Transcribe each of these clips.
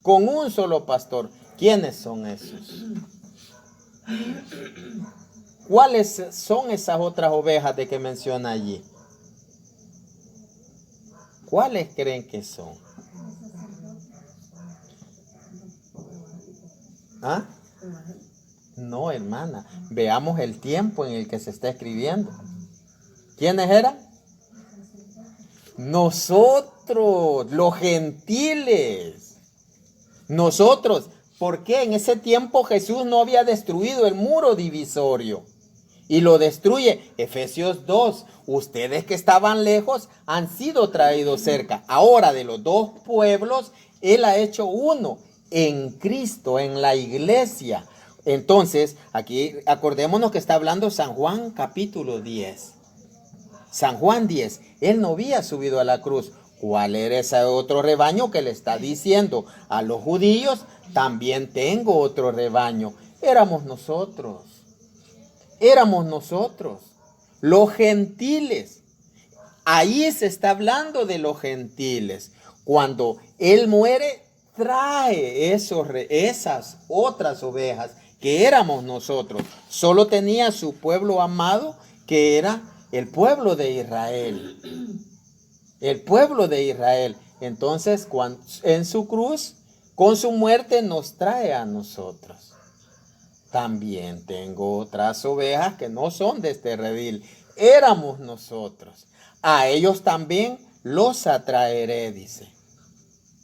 con un solo pastor. ¿Quiénes son esos? ¿Cuáles son esas otras ovejas de que menciona allí? ¿Cuáles creen que son? ¿Ah? No, hermana. Veamos el tiempo en el que se está escribiendo. ¿Quiénes eran? Nosotros, los gentiles. Nosotros. ¿Por qué? En ese tiempo Jesús no había destruido el muro divisorio. Y lo destruye. Efesios 2. Ustedes que estaban lejos han sido traídos cerca. Ahora de los dos pueblos, Él ha hecho uno en Cristo, en la iglesia. Entonces, aquí acordémonos que está hablando San Juan capítulo 10. San Juan 10. Él no había subido a la cruz. ¿Cuál era ese otro rebaño que le está diciendo a los judíos? También tengo otro rebaño. Éramos nosotros. Éramos nosotros, los gentiles. Ahí se está hablando de los gentiles. Cuando Él muere, trae esas otras ovejas que éramos nosotros. Solo tenía su pueblo amado, que era el pueblo de Israel. El pueblo de Israel. Entonces, en su cruz, con su muerte, nos trae a nosotros. También tengo otras ovejas que no son de este redil. Éramos nosotros. A ellos también los atraeré, dice.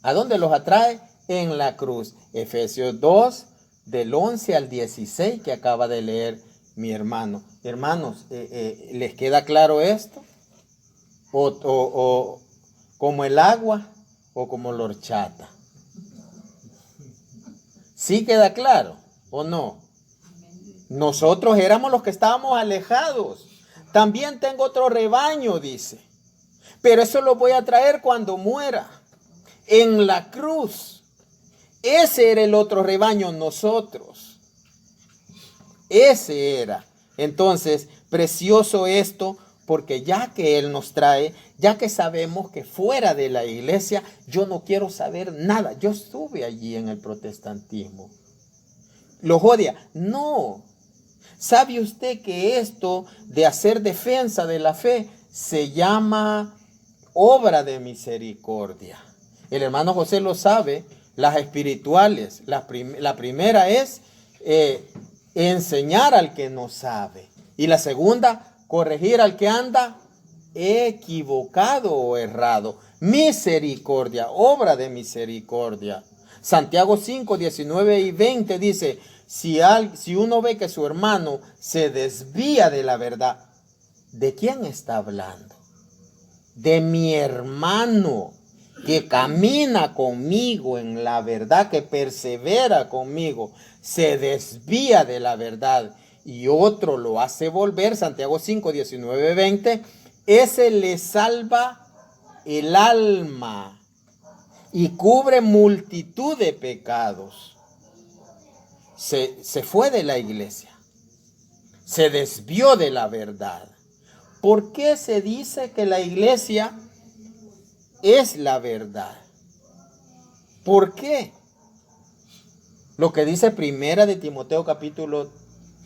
¿A dónde los atrae? En la cruz. Efesios 2, del 11 al 16, que acaba de leer mi hermano. Hermanos, ¿les queda claro esto? O como el agua o como la horchata. ¿Sí queda claro o no? Nosotros éramos los que estábamos alejados. También tengo otro rebaño, dice. Pero eso lo voy a traer cuando muera. En la cruz. Ese era el otro rebaño, nosotros. Ese era. Entonces, precioso esto, porque ya que Él nos trae, ya que sabemos que fuera de la iglesia, yo no quiero saber nada. Yo estuve allí en el protestantismo. ¿Los odia? No. ¿Sabe usted que esto de hacer defensa de la fe se llama obra de misericordia? El hermano José lo sabe, las espirituales. La primera es enseñar al que no sabe. Y la segunda, corregir al que anda equivocado o errado. Misericordia, obra de misericordia. Santiago 5, 19 y 20 dice: si uno ve que su hermano se desvía de la verdad, ¿de quién está hablando? De mi hermano que camina conmigo en la verdad, que persevera conmigo, se desvía de la verdad y otro lo hace volver. Santiago 5, 19, 20, ese le salva el alma y cubre multitud de pecados. Se fue de la iglesia, se desvió de la verdad. ¿Por qué se dice que la iglesia es la verdad? ¿Por qué? Lo que dice primera de Timoteo capítulo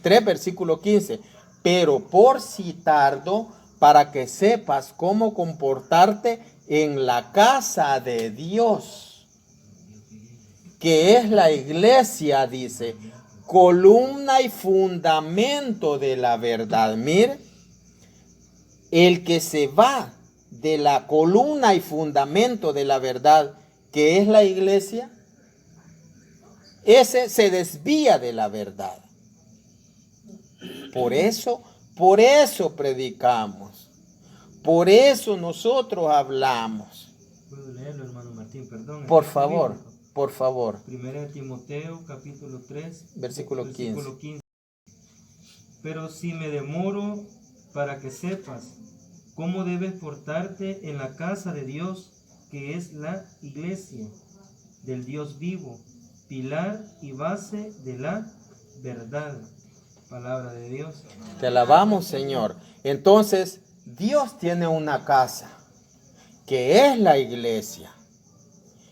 3 versículo 15, pero por si tardo, para que sepas cómo comportarte en la casa de Dios, que es la iglesia, dice, columna y fundamento de la verdad. Mire, el que se va de la columna y fundamento de la verdad, que es la iglesia, ese se desvía de la verdad. Por eso predicamos. Por eso nosotros hablamos. ¿Puedo leerlo, hermano Martín? Perdón. Por favor, por favor. Primera de Timoteo, capítulo 3, Versículo 15. Pero si me demoro, para que sepas cómo debes portarte en la casa de Dios, que es la iglesia del Dios vivo, pilar y base de la verdad. Palabra de Dios. Te alabamos, Señor. Entonces, Dios tiene una casa, que es la iglesia.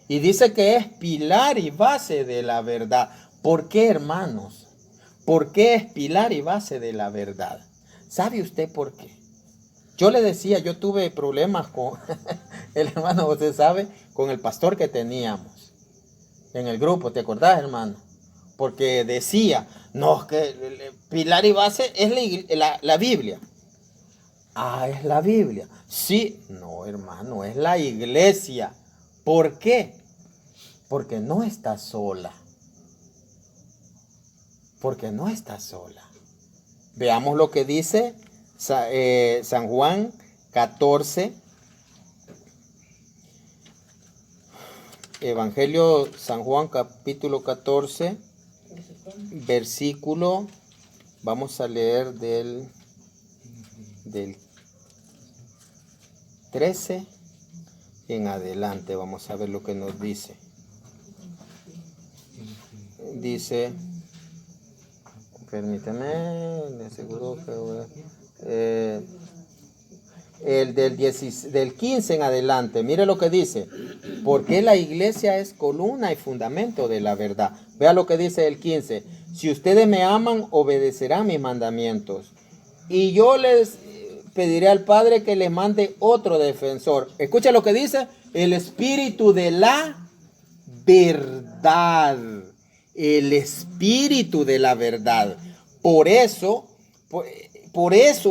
Y dice que es pilar y base de la verdad. ¿Por qué, hermanos? ¿Por qué es pilar y base de la verdad? ¿Sabe usted por qué? Yo le decía, yo tuve problemas con el hermano, usted sabe, con el pastor que teníamos en el grupo. ¿Te acordás, hermano? Porque decía, no, que pilar y base es la Biblia. Ah, es la Biblia. Sí, no, hermano, es la iglesia. ¿Por qué? Porque no está sola. Porque no está sola. Veamos lo que dice San Juan 14. Evangelio San Juan capítulo 14, versículo, vamos a leer del 13 en adelante. Vamos a ver lo que nos dice. Dice, permíteme, me aseguro que el del 15 en adelante. Mire lo que dice. Porque la iglesia es columna y fundamento de la verdad. Vea lo que dice el 15. Si ustedes me aman, obedecerán mis mandamientos. Y yo les pediré al Padre que les mande otro defensor. Escucha lo que dice. El espíritu de la verdad. El espíritu de la verdad. Por eso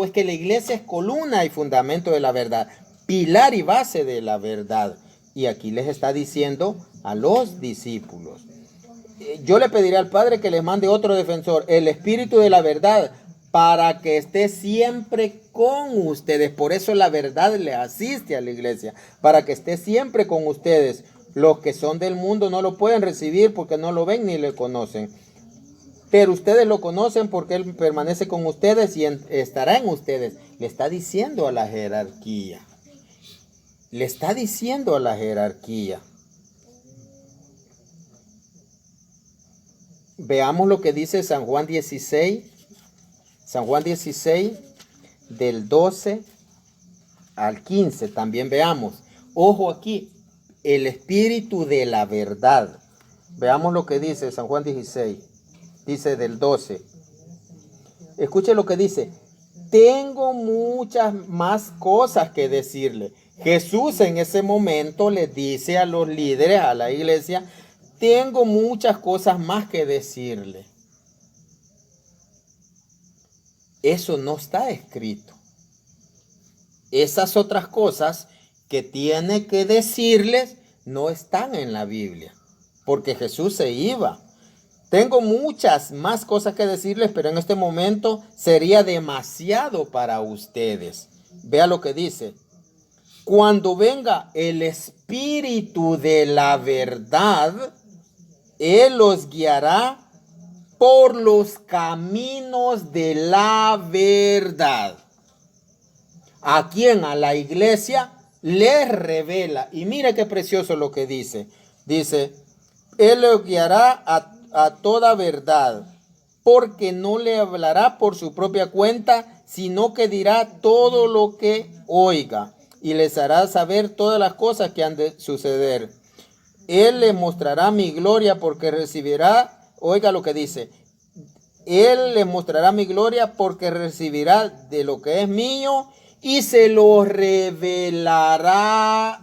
es que la iglesia es columna y fundamento de la verdad, pilar y base de la verdad. Y aquí les está diciendo a los discípulos, yo le pediré al Padre que les mande otro defensor, el espíritu de la verdad, para que esté siempre con ustedes. Por eso la verdad le asiste a la iglesia, para que esté siempre con ustedes. Los que son del mundo no lo pueden recibir porque no lo ven ni le conocen. Pero ustedes lo conocen porque Él permanece con ustedes y estará en ustedes. Le está diciendo a la jerarquía. Le está diciendo a la jerarquía. Veamos lo que dice San Juan 16. San Juan 16, del 12 al 15. También veamos. Ojo aquí. El espíritu de la verdad. Veamos lo que dice San Juan 16. Dice del 12. Escuche lo que dice. Tengo muchas más cosas que decirle. Jesús en ese momento le dice a los líderes, a la iglesia, tengo muchas cosas más que decirle. Eso no está escrito. Esas otras cosas que tiene que decirles no están en la Biblia. Porque Jesús se iba. Tengo muchas más cosas que decirles, pero en este momento sería demasiado para ustedes. Vea lo que dice. Cuando venga el Espíritu de la verdad, Él los guiará por los caminos de la verdad. ¿A quién? A la iglesia les revela. Y mire qué precioso lo que dice. Dice, Él los guiará a toda verdad, porque no le hablará por su propia cuenta, sino que dirá todo lo que oiga, y les hará saber todas las cosas que han de suceder. Él les mostrará mi gloria, porque recibirá, oiga lo que dice, Él les mostrará mi gloria, porque recibirá de lo que es mío, y se lo revelará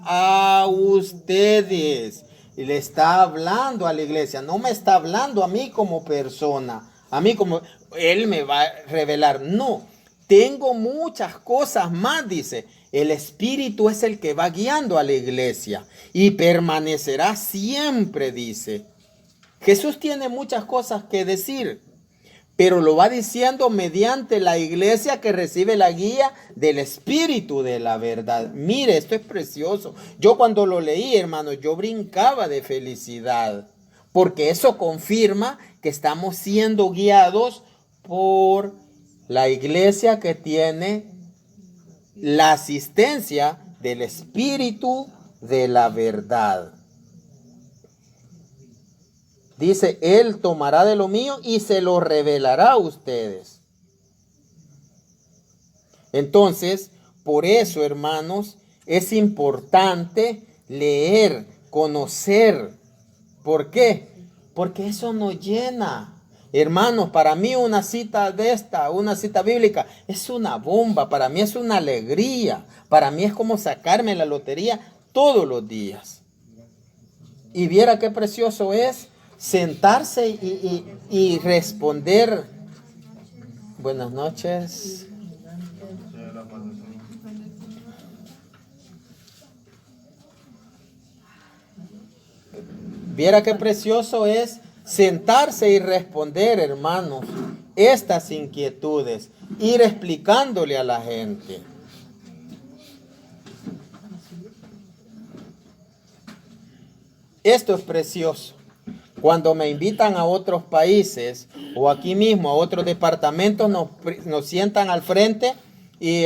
a ustedes. Y le está hablando a la iglesia, no me está hablando a mí como persona, a mí como Él me va a revelar. No, tengo muchas cosas más, dice. El Espíritu es el que va guiando a la iglesia y permanecerá siempre, dice. Jesús tiene muchas cosas que decir, pero lo va diciendo mediante la iglesia que recibe la guía del Espíritu de la verdad. Mire, esto es precioso. Yo cuando lo leí, hermano, yo brincaba de felicidad, porque eso confirma que estamos siendo guiados por la iglesia que tiene la asistencia del Espíritu de la verdad. Dice, Él tomará de lo mío y se lo revelará a ustedes. Entonces, por eso, hermanos, es importante leer conocer. ¿Por qué? Porque eso nos llena. Hermanos, para mí una cita una cita bíblica, es una bomba, para mí es una alegría, para mí es como sacarme la lotería todos los días. Y viera qué precioso es sentarse y responder. Buenas noches. Viera qué precioso es sentarse y responder, hermanos, estas inquietudes, ir explicándole a la gente. Esto es precioso. Cuando me invitan a otros países o aquí mismo a otros departamentos, nos sientan al frente y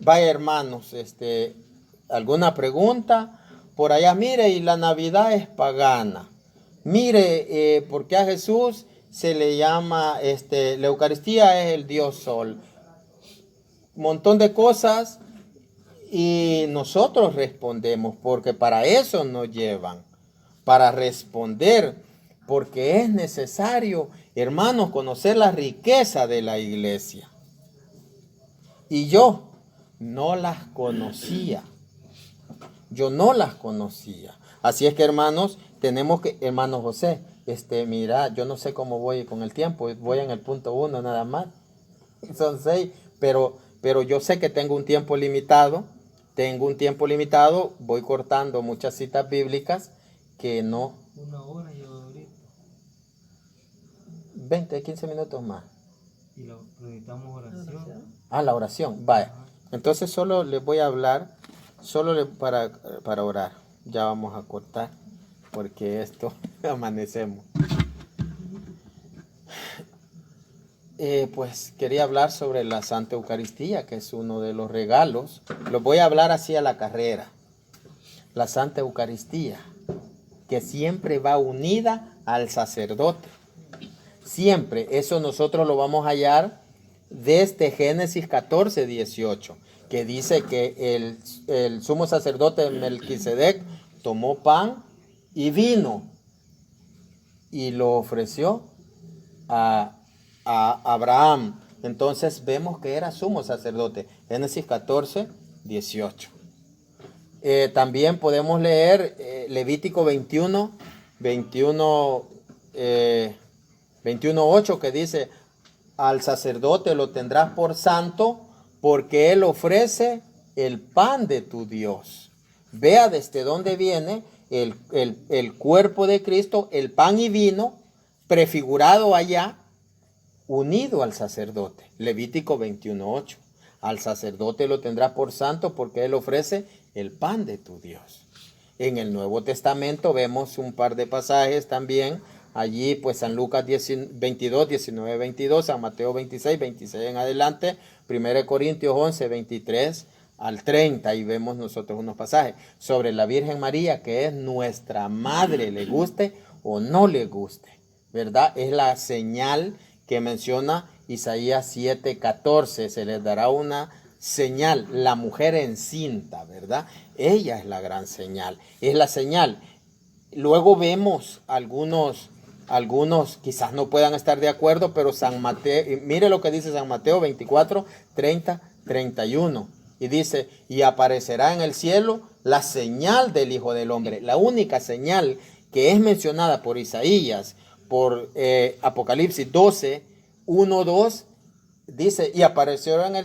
vaya hermanos, alguna pregunta por allá, mire, y la Navidad es pagana. Mire, porque a Jesús se le llama, la Eucaristía es el Dios Sol. Un montón de cosas y nosotros respondemos porque para eso nos llevan, para responder, porque es necesario, hermanos, conocer la riqueza de la iglesia. Y yo no las conocía. Yo no las conocía. Así es que, hermanos, tenemos que, hermano José, mira, yo no sé cómo voy con el tiempo, voy en el punto 1 nada más. Son 6, pero yo sé que tengo un tiempo limitado, voy cortando muchas citas bíblicas que no. 1 hora yo ahorita. 20, 15 minutos más. Y necesitamos oración. La oración, vaya. Entonces solo les voy a hablar, para orar. Ya vamos a cortar, porque esto amanecemos. Pues quería hablar sobre la Santa Eucaristía, que es uno de los regalos. Lo voy a hablar así a la carrera. La Santa Eucaristía, que siempre va unida al sacerdote. Siempre. Eso nosotros lo vamos a hallar desde Génesis 14, 18, que dice que el sumo sacerdote Melquisedec tomó pan y vino y lo ofreció a Abraham. Entonces vemos que era sumo sacerdote. Génesis 14, 18. También podemos leer Levítico 21, 8, que dice: al sacerdote lo tendrás por santo, porque él ofrece el pan de tu Dios. Vea desde dónde viene el cuerpo de Cristo, el pan y vino, prefigurado allá, unido al sacerdote. Levítico 21:8. Al sacerdote lo tendrás por santo, porque él ofrece el pan de tu Dios. En el Nuevo Testamento vemos un par de pasajes también. Allí pues San Lucas 22, 19, 22, San Mateo 26, 26 en adelante, 1 Corintios 11, 23 al 30, y vemos nosotros unos pasajes sobre la Virgen María, que es nuestra madre, le guste o no le guste, ¿verdad? Es la señal que menciona Isaías 7, 14, se les dará una señal, la mujer encinta, ¿verdad? Ella es la gran señal, es la señal. Luego vemos algunos quizás no puedan estar de acuerdo, pero San Mateo, mire lo que dice San Mateo 24, 30, 31. Y dice: y aparecerá en el cielo la señal del Hijo del Hombre. La única señal que es mencionada por Isaías, por Apocalipsis 12, 1, 2, dice: y apareció en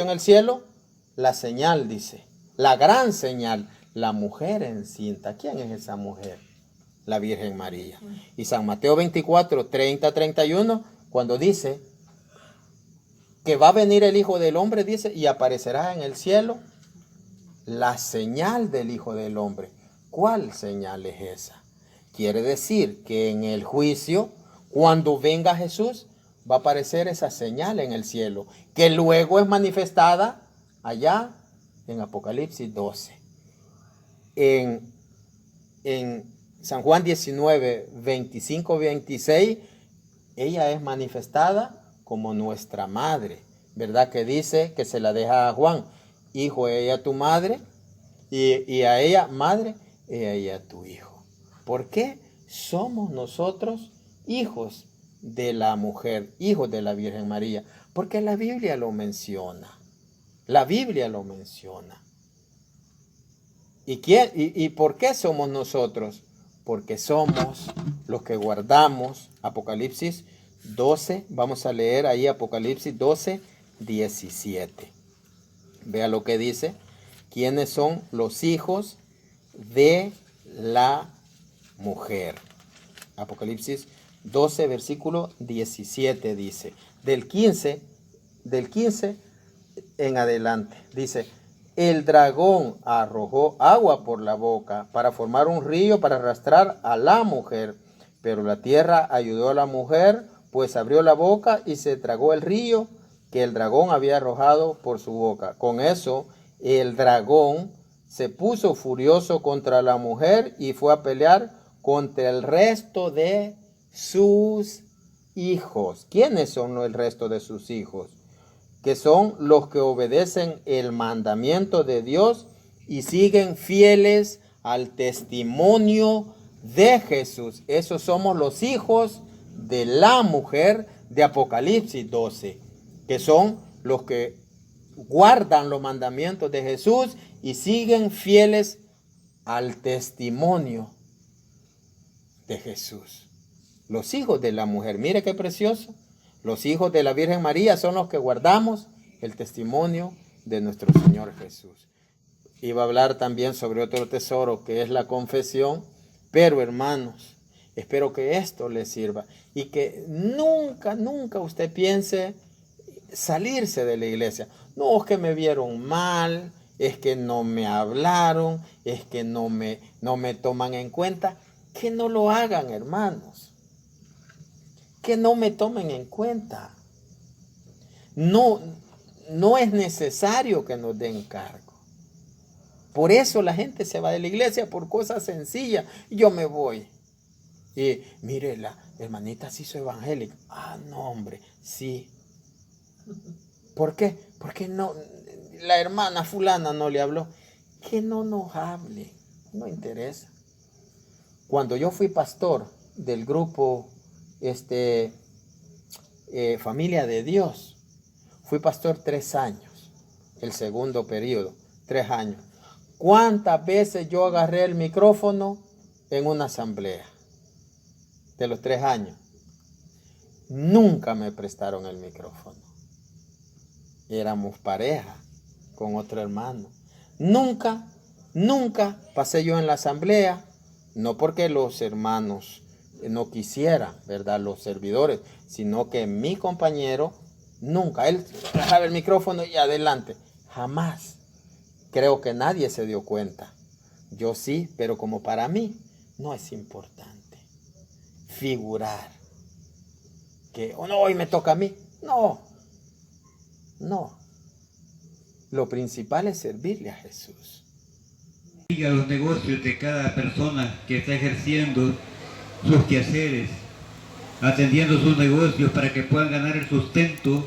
el cielo la señal, dice, la gran señal, la mujer encinta. ¿Quién es esa mujer? La Virgen María. Y San Mateo 24, 30, 31, cuando dice que va a venir el Hijo del Hombre, dice: y aparecerá en el cielo la señal del Hijo del Hombre. ¿Cuál señal es esa? Quiere decir que en el juicio, cuando venga Jesús, va a aparecer esa señal en el cielo, que luego es manifestada allá en Apocalipsis 12. En San Juan 19, 25, 26, ella es manifestada como nuestra madre, ¿verdad? Que dice que se la deja a Juan: hijo, ella tu madre, y a ella madre, he ahí a tu hijo. ¿Por qué somos nosotros hijos de la mujer, hijos de la Virgen María? Porque la Biblia lo menciona. La Biblia lo menciona. ¿Y por qué somos nosotros? Porque somos los que guardamos Apocalipsis 12. Vamos a leer ahí Apocalipsis 12, 17. Vea lo que dice. ¿Quiénes son los hijos de la mujer? Apocalipsis 12, versículo 17 dice. Del 15 en adelante. Dice, el dragón arrojó agua por la boca para formar un río para arrastrar a la mujer. Pero la tierra ayudó a la mujer, pues abrió la boca y se tragó el río que el dragón había arrojado por su boca. Con eso, el dragón se puso furioso contra la mujer y fue a pelear contra el resto de sus hijos. ¿Quiénes son el resto de sus hijos? Que son los que obedecen el mandamiento de Dios y siguen fieles al testimonio de Jesús. Esos somos los hijos de la mujer de Apocalipsis 12, que son los que guardan los mandamientos de Jesús y siguen fieles al testimonio de Jesús. Los hijos de la mujer, mire qué precioso. Los hijos de la Virgen María son los que guardamos el testimonio de nuestro Señor Jesús. Iba a hablar también sobre otro tesoro que es la confesión, pero hermanos, espero que esto les sirva y que nunca usted piense salirse de la iglesia. No, es que me vieron mal, es que no me hablaron, es que no me toman en cuenta. Que no lo hagan, hermanos. Que no me tomen en cuenta. No es necesario que nos den cargo. Por eso la gente se va de la iglesia por cosas sencillas. Yo me voy. Y mire, la hermanita se hizo evangélica. Ah, no, hombre, sí. ¿Por qué? Porque no, la hermana fulana no le habló. Que no nos hable. No interesa. Cuando yo fui pastor del grupo Familia de Dios, fui pastor 3 años, el segundo periodo, 3 años. ¿Cuántas veces yo agarré el micrófono en una asamblea? De los 3 años. Nunca me prestaron el micrófono. Éramos pareja con otro hermano. Nunca pasé yo en la asamblea, no porque los hermanos no quisieran, ¿verdad? Los servidores, sino que mi compañero nunca, él agarraba el micrófono y adelante, jamás. Creo que nadie se dio cuenta. Yo sí, pero como para mí no es importante figurar que no, hoy me toca a mí. No. Lo principal es servirle a Jesús. Siga los negocios de cada persona que está ejerciendo sus quehaceres, atendiendo sus negocios para que puedan ganar el sustento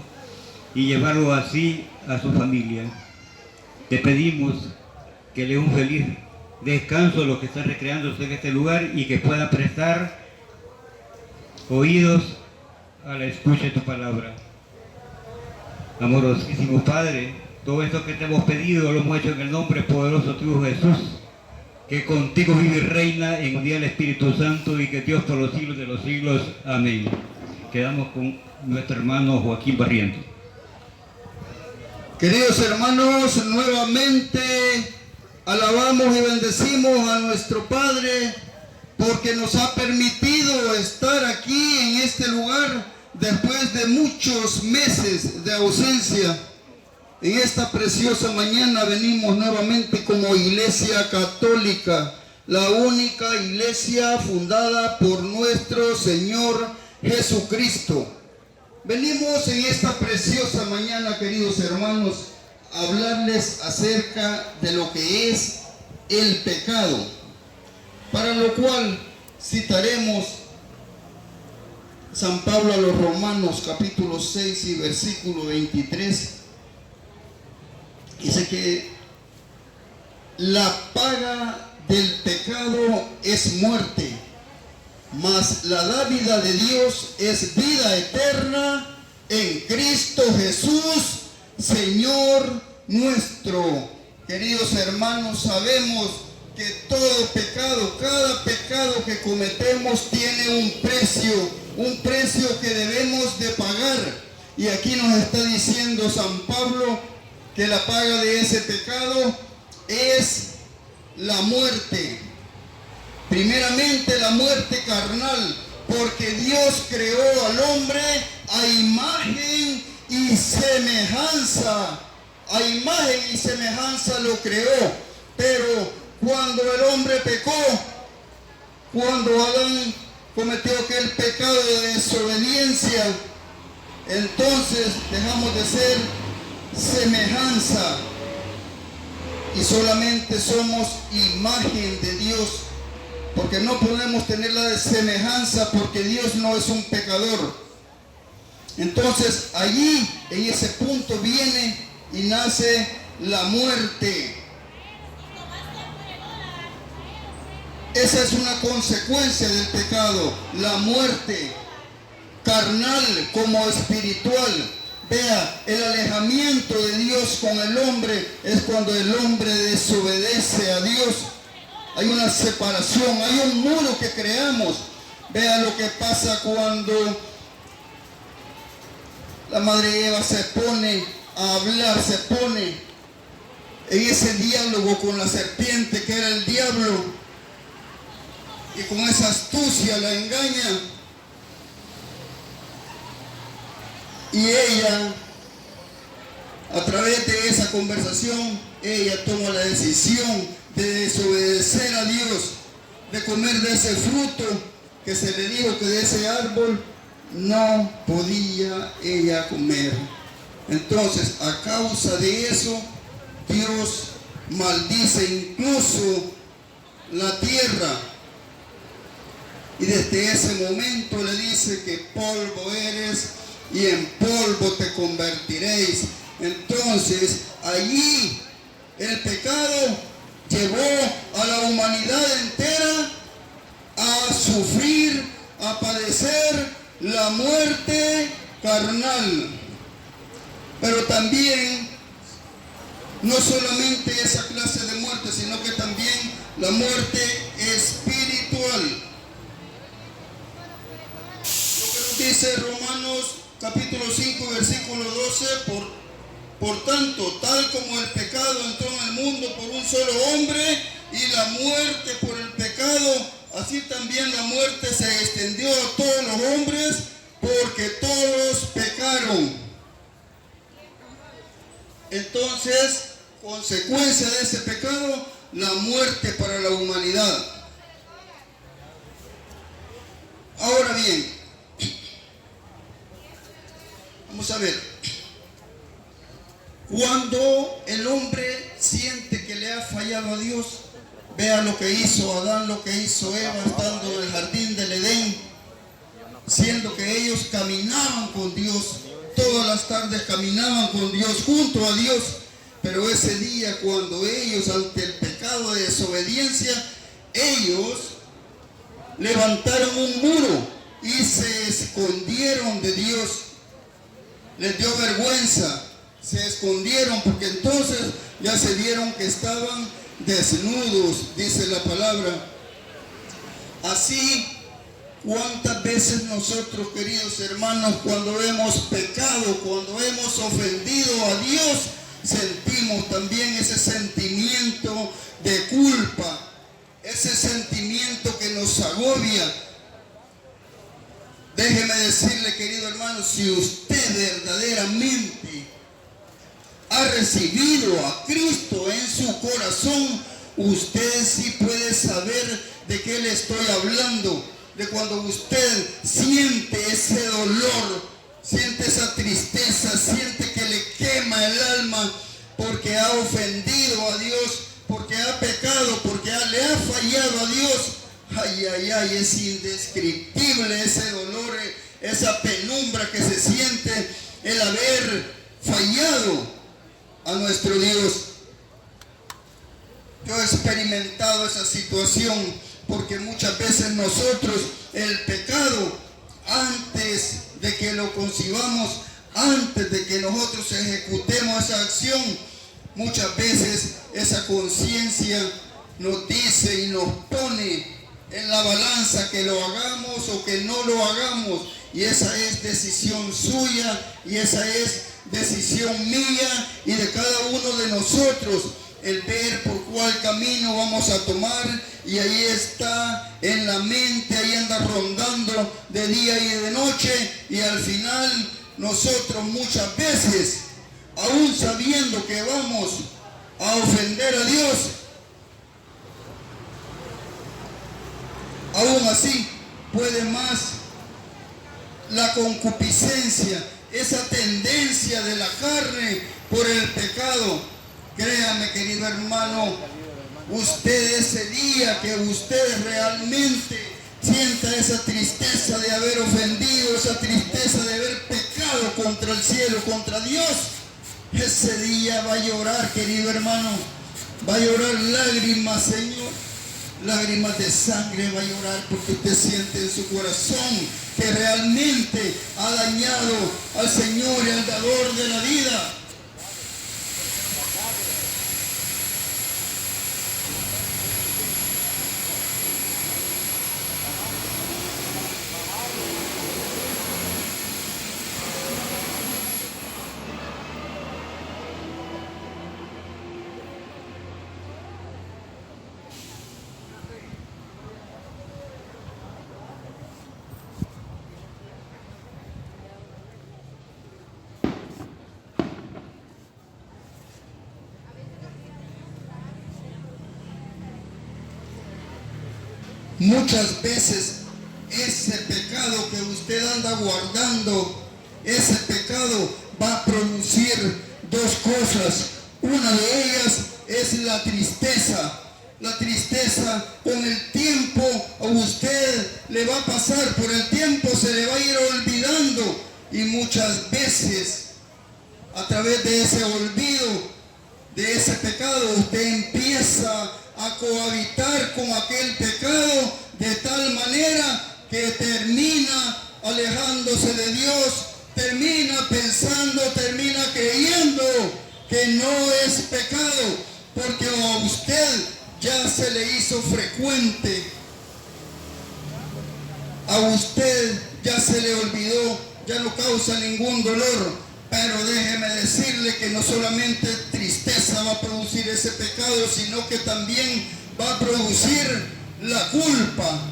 y llevarlo así a su familia. Te pedimos que le dé un feliz descanso a los que están recreándose en este lugar y que puedan prestar oídos a la escucha de tu palabra. Amorosísimo Padre, todo esto que te hemos pedido lo hemos hecho en el nombre poderoso de tu Hijo Jesús, que contigo vive y reina en unidad del Espíritu Santo y que Dios por los siglos de los siglos. Amén. Quedamos con nuestro hermano Joaquín Barrientos. Queridos hermanos, nuevamente alabamos y bendecimos a nuestro Padre porque nos ha permitido estar aquí en este lugar después de muchos meses de ausencia. En esta preciosa mañana venimos nuevamente como Iglesia Católica, la única iglesia fundada por nuestro Señor Jesucristo. Venimos en esta preciosa mañana, queridos hermanos, a hablarles acerca de lo que es el pecado, para lo cual citaremos San Pablo a los Romanos capítulo 6 y versículo 23. Dice que la paga del pecado es muerte, mas la dádiva de Dios es vida eterna en Cristo Jesús, Señor nuestro. Queridos hermanos, sabemos que todo pecado, cada pecado que cometemos tiene un precio que debemos de pagar. Y aquí nos está diciendo San Pablo que la paga de ese pecado es la muerte. Primeramente la muerte carnal, porque Dios creó al hombre a imagen y semejanza. A imagen y semejanza lo creó. Pero cuando el hombre pecó, cuando Adán cometió aquel pecado de desobediencia, entonces dejamos de ser semejanza y solamente somos imagen de Dios, porque no podemos tener la semejanza, porque Dios no es un pecador. Entonces allí, en ese punto, viene y nace la muerte. Esa es una consecuencia del pecado, la muerte, carnal como espiritual. Vea, el alejamiento de Dios con el hombre es cuando el hombre desobedece a Dios. Hay una separación, hay un muro que creamos. Vea lo que pasa cuando la madre Eva se pone a hablar, se pone en ese diálogo con la serpiente que era el diablo, y con esa astucia la engaña. Y ella, a través de esa conversación, ella toma la decisión de desobedecer a Dios, de comer de ese fruto que se le dijo que de ese árbol no podía ella comer. Entonces, a causa de eso, Dios maldice incluso la tierra. Y desde ese momento le dice que polvo eres y en polvo te convertiréis. Entonces, allí el pecado llevó a la humanidad entera a sufrir, a padecer la muerte carnal. Pero también, no solamente esa clase de muerte, sino que también la muerte espiritual. Dice Romanos capítulo 5 versículo 12, por tanto, tal como el pecado entró en el mundo por un solo hombre y la muerte por el pecado, así también la muerte se extendió a todos los hombres porque todos pecaron. Entonces, consecuencia de ese pecado, la muerte para la humanidad. Ahora bien, vamos a ver, cuando el hombre siente que le ha fallado a Dios, vea lo que hizo Adán, lo que hizo Eva estando en el jardín del Edén, siendo que ellos caminaban con Dios, todas las tardes caminaban con Dios, junto a Dios, pero ese día cuando ellos, ante el pecado de desobediencia, ellos levantaron un muro y se escondieron de Dios. Les dio vergüenza, se escondieron, porque entonces ya se vieron que estaban desnudos, dice la palabra. Así, ¿cuántas veces nosotros, queridos hermanos, cuando hemos pecado, cuando hemos ofendido a Dios, sentimos también ese sentimiento de culpa, ese sentimiento que nos agobia? Déjeme decirle, querido hermano, si usted verdaderamente ha recibido a Cristo en su corazón, usted sí puede saber de qué le estoy hablando. De cuando usted siente ese dolor, siente esa tristeza, siente que le quema el alma porque ha ofendido a Dios, porque ha pecado, porque le ha fallado a Dios. Ay, ay, ay, es indescriptible ese dolor, esa penumbra que se siente el haber fallado a nuestro Dios. Yo he experimentado esa situación porque muchas veces nosotros el pecado, antes de que lo concibamos, antes de que nosotros ejecutemos esa acción, muchas veces esa conciencia nos dice y nos pone en la balanza que lo hagamos o que no lo hagamos. Y esa es decisión suya y esa es decisión mía y de cada uno de nosotros, el ver por cuál camino vamos a tomar. Y ahí está en la mente, ahí anda rondando de día y de noche, y al final nosotros muchas veces, aún sabiendo que vamos a ofender a Dios, aún así puede más la concupiscencia, esa tendencia de la carne por el pecado. Créame, querido hermano, usted ese día que usted realmente sienta esa tristeza de haber ofendido, esa tristeza de haber pecado contra el cielo, contra Dios, ese día va a llorar, querido hermano, va a llorar lágrimas, Señor, lágrimas de sangre va a llorar, porque usted siente en su corazón que realmente ha dañado al Señor y al dador de la vida. Muchas veces ese pecado que usted anda guardando, ese pecado va a producir dos cosas. Una de ellas es la tristeza. La tristeza con el tiempo a usted le va a pasar, por el tiempo se le va a ir olvidando, y muchas veces a través de ese olvido, de ese pecado, usted empieza a cohabitar con aquel pecado de tal manera que termina alejándose de Dios, termina pensando, termina creyendo que no es pecado, porque a usted ya se le hizo frecuente, a usted ya se le olvidó, ya no causa ningún dolor. Pero déjeme decirle que no solamente tristeza va a producir ese pecado, sino que también va a producir la culpa.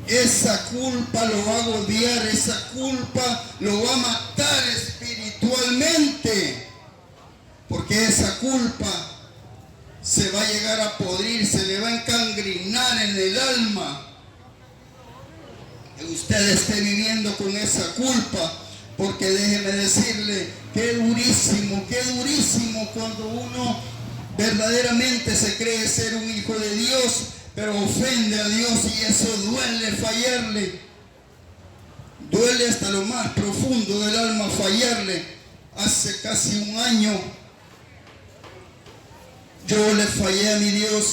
Esa culpa lo va a agobiar, esa culpa lo va a matar espiritualmente, porque esa culpa se va a llegar a podrir, se le va a encangrinar en el alma. Que usted esté viviendo con esa culpa, porque déjeme decirle, qué durísimo cuando uno verdaderamente se cree ser un hijo de Dios, pero ofende a Dios, y eso duele fallarle. Duele hasta lo más profundo del alma fallarle. Hace casi un año yo le fallé a mi Dios.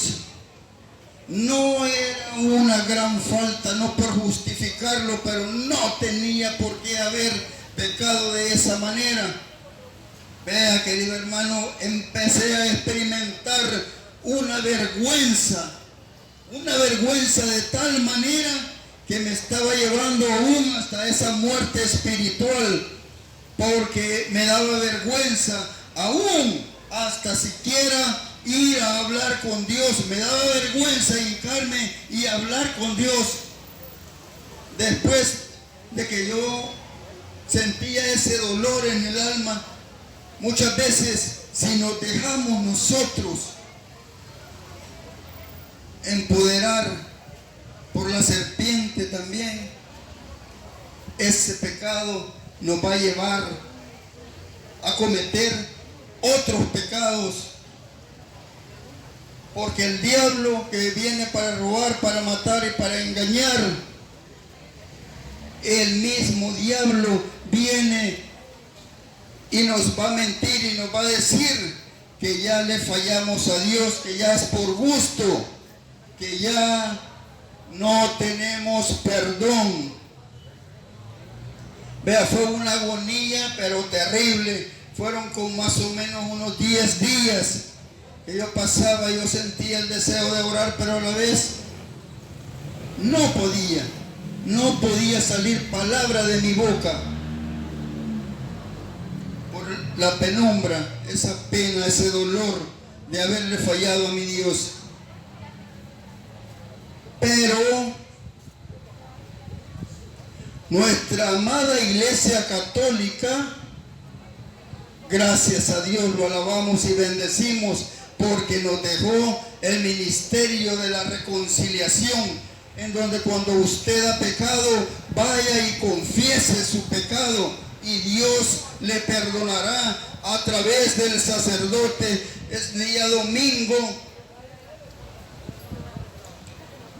No era una gran falta, no por justificarlo, pero no tenía por qué haber pecado de esa manera. Vea, querido hermano, empecé a experimentar una vergüenza de tal manera que me estaba llevando aún hasta esa muerte espiritual, porque me daba vergüenza aún hasta siquiera ir a hablar con Dios. Me daba vergüenza hincarme y hablar con Dios. Después de que yo sentía ese dolor en el alma, muchas veces, si nos dejamos nosotros empoderar por la serpiente también, ese pecado nos va a llevar a cometer otros pecados, porque el diablo, que viene para robar, para matar y para engañar, el mismo diablo viene y nos va a mentir y nos va a decir que ya le fallamos a Dios, que ya es por gusto, que ya no tenemos perdón. Vea, fue una agonía, pero terrible. Fueron con más o menos unos 10 días que yo pasaba, yo sentía el deseo de orar, pero a la vez no podía salir palabra de mi boca por la penumbra, esa pena, ese dolor de haberle fallado a mi Dios. Pero nuestra amada Iglesia Católica, gracias a Dios, lo alabamos y bendecimos, porque nos dejó el ministerio de la reconciliación, en donde cuando usted ha pecado, vaya y confiese su pecado y Dios le perdonará a través del sacerdote. Es día domingo,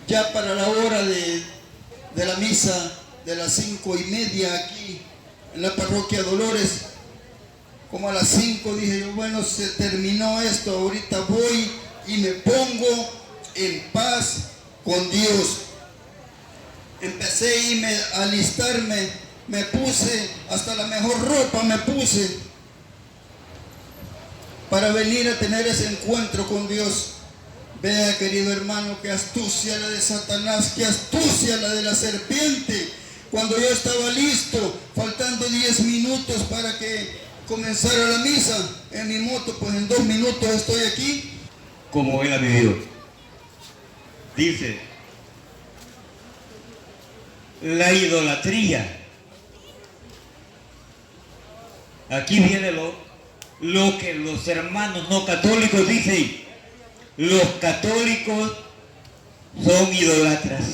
ya para la hora de la misa de las 5:30 aquí en la parroquia Dolores. Como a las 5 dije yo, bueno, se terminó esto, ahorita voy y me pongo en paz con Dios. Empecé a irme, a alistarme, me puse, hasta la mejor ropa me puse para venir a tener ese encuentro con Dios. Vea, querido hermano, qué astucia la de Satanás, qué astucia la de la serpiente. Cuando yo estaba listo, faltando 10 minutos para que comenzara la misa, en mi moto, pues en 2 minutos estoy aquí. Como él ha vivido. Dice, la idolatría. Aquí viene lo que los hermanos no católicos dicen. Los católicos son idolatras.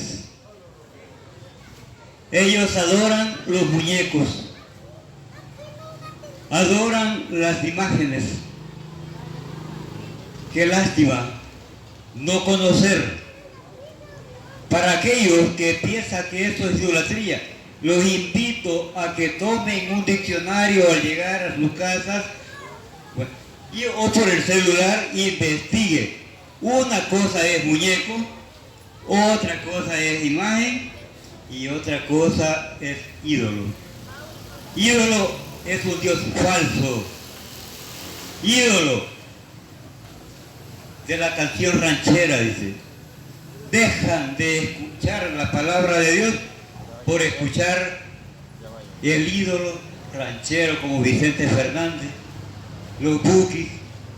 Ellos adoran los muñecos, adoran las imágenes. Qué lástima no conocer. Para aquellos que piensan que esto es idolatría, los invito a que tomen un diccionario al llegar a sus casas, o por el celular, investiguen. Una cosa es muñeco, otra cosa es imagen y otra cosa es ídolo. Ídolo es un Dios falso. Ídolo de la canción ranchera, dice. Dejan de escuchar la palabra de Dios por escuchar el ídolo ranchero como Vicente Fernández, los Bukis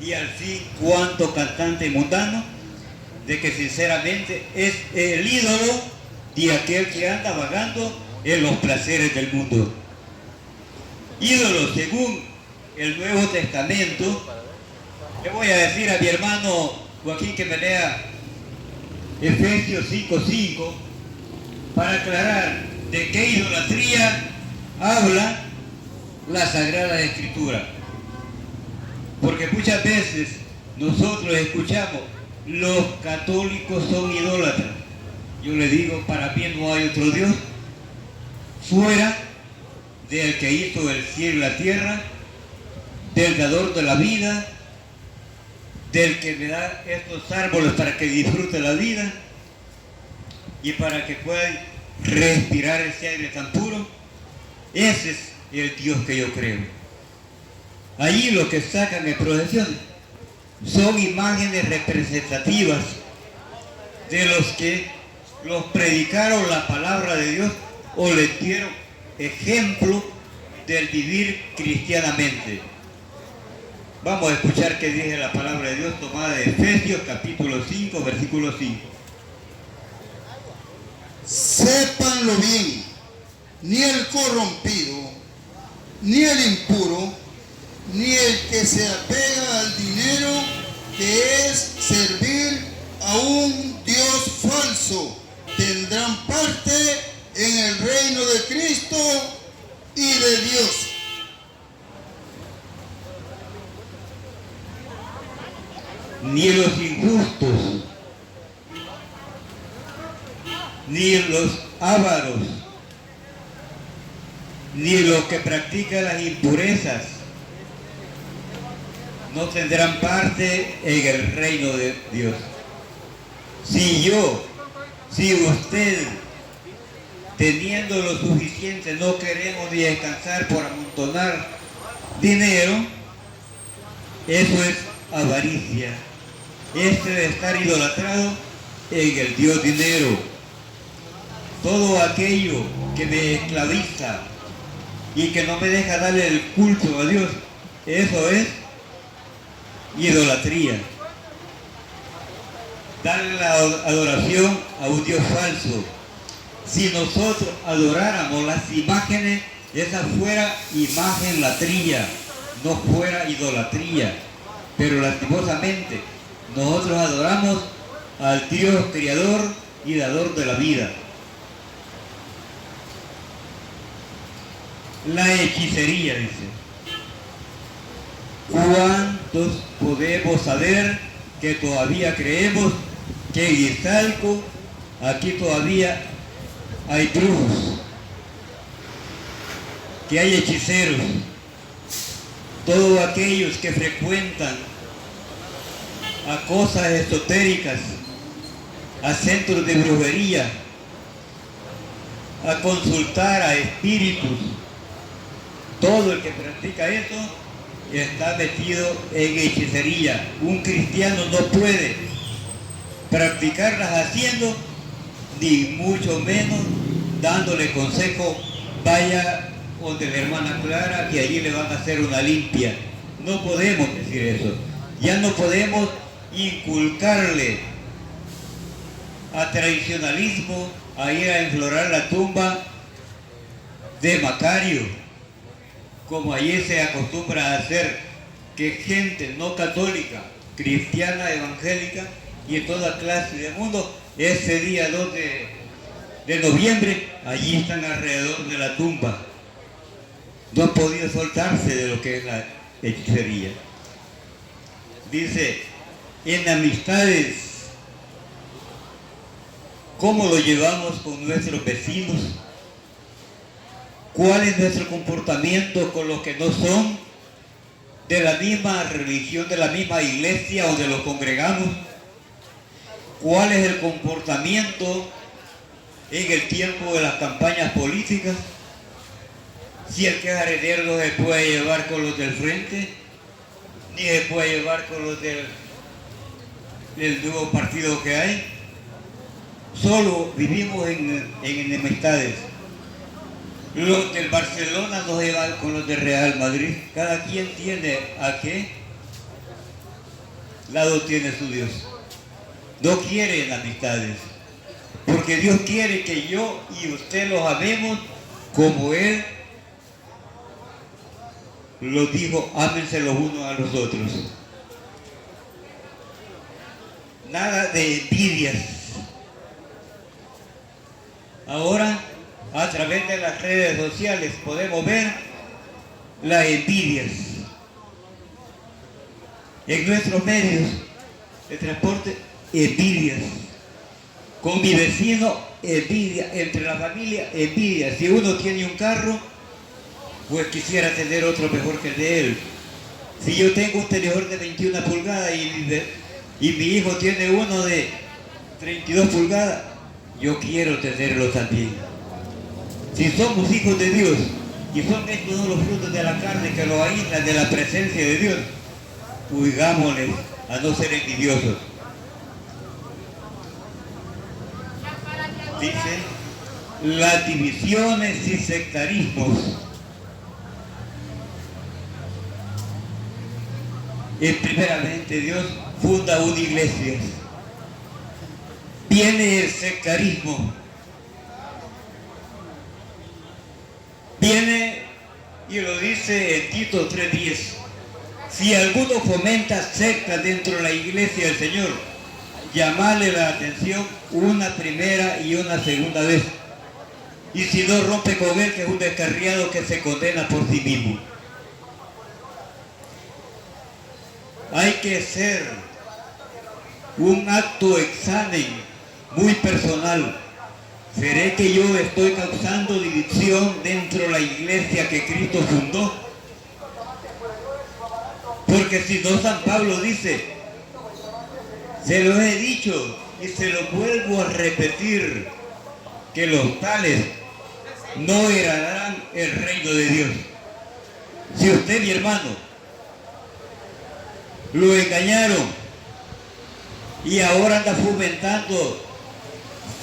y al fin cuánto cantante mundano, de que sinceramente es el ídolo de aquel que anda vagando en los placeres del mundo. Ídolo según el Nuevo Testamento. Le voy a decir a mi hermano Joaquín que me lea Efesios 5:5 para aclarar de qué idolatría habla la Sagrada Escritura. Porque muchas veces nosotros escuchamos, los católicos son idólatras. Yo le digo, para mí no hay otro Dios fuera del que hizo el cielo y la tierra, del dador de la vida, del que me da estos árboles para que disfrute la vida y para que puedan respirar ese aire tan puro. Ese es el Dios que yo creo. Allí lo que sacan en procesión son imágenes representativas de los que los predicaron la palabra de Dios o les dieron ejemplo del vivir cristianamente. Vamos a escuchar qué dice la palabra de Dios tomada de Efesios capítulo 5, versículo 5. Sépanlo bien, ni el corrompido, ni el impuro, ni el que se apega al dinero, que es servir a un Dios falso, tendrán parte en el reino de Cristo y de Dios. Ni los injustos, ni los ávaros, ni los que practican las impurezas, no tendrán parte en el reino de Dios. Si usted, teniendo lo suficiente, no queremos ni descansar por amontonar dinero, eso es avaricia. Este de estar idolatrado en el Dios dinero. Todo aquello que me esclaviza y que no me deja darle el culto a Dios, eso es idolatría. Darle la adoración a un Dios falso. Si nosotros adoráramos las imágenes, esa fuera imagenlatría, no fuera idolatría. Pero lastimosamente, nosotros adoramos al Dios creador y dador de la vida. La hechicería, dice. ¿Cuántos podemos saber que todavía creemos que en Iztalco, aquí todavía hay brujos, que hay hechiceros, todos aquellos que frecuentan a cosas esotéricas, a centros de brujería, a consultar a espíritus? Todo el que practica eso está metido en hechicería. Un cristiano no puede practicarlas haciendo, ni mucho menos dándole consejo. Vaya donde la hermana Clara, que allí le van a hacer una limpia. No podemos decir eso. Ya no podemos inculcarle a tradicionalismo, a ir a enflorar la tumba de Macario, como allí se acostumbra a hacer, que gente no católica, cristiana, evangélica y en toda clase de mundo, ese día 2 de noviembre, allí están alrededor de la tumba. No han podido soltarse de lo que es la hechicería. Dice, en amistades, ¿cómo lo llevamos con nuestros vecinos? ¿Cuál es nuestro comportamiento con los que no son de la misma religión, de la misma iglesia donde los congregamos? ¿Cuál es el comportamiento en el tiempo de las campañas políticas? Si el que es heredero no se puede llevar con los del frente, ni se puede llevar con los del nuevo partido que hay. Solo vivimos en enemistades. Los del Barcelona no se van con los del Real Madrid. Cada quien tiene a qué lado tiene su Dios. No quieren amistades, porque Dios quiere que yo y usted los amemos como Él lo dijo: ámense los unos a los otros. Nada de envidias. Ahora, a través de las redes sociales podemos ver las envidias. En nuestros medios de transporte, envidias. Con mi vecino, envidia. Entre la familia, envidia. Si uno tiene un carro, pues quisiera tener otro mejor que el de él. Si yo tengo un televisor de 21 pulgadas y mi hijo tiene uno de 32 pulgadas, yo quiero tenerlo también. Si somos hijos de Dios y son estos los frutos de la carne que los aíslan de la presencia de Dios, huigámosles a no ser envidiosos. Dice, las divisiones y sectarismos. Primeramente Dios funda una iglesia. Viene el sectarismo. Viene, y lo dice en Tito 3:10. Si alguno fomenta secta dentro de la iglesia del Señor, llamarle la atención una primera y una segunda vez. Y si no, rompe con él, que es un descarriado que se condena por sí mismo. Hay que hacer un acto examen muy personal. ¿Seré que yo estoy causando división dentro de la iglesia que Cristo fundó? Porque si no, San Pablo dice, se los he dicho y se lo vuelvo a repetir, que los tales no heredarán el reino de Dios. Si usted, mi hermano, lo engañaron y ahora anda fomentando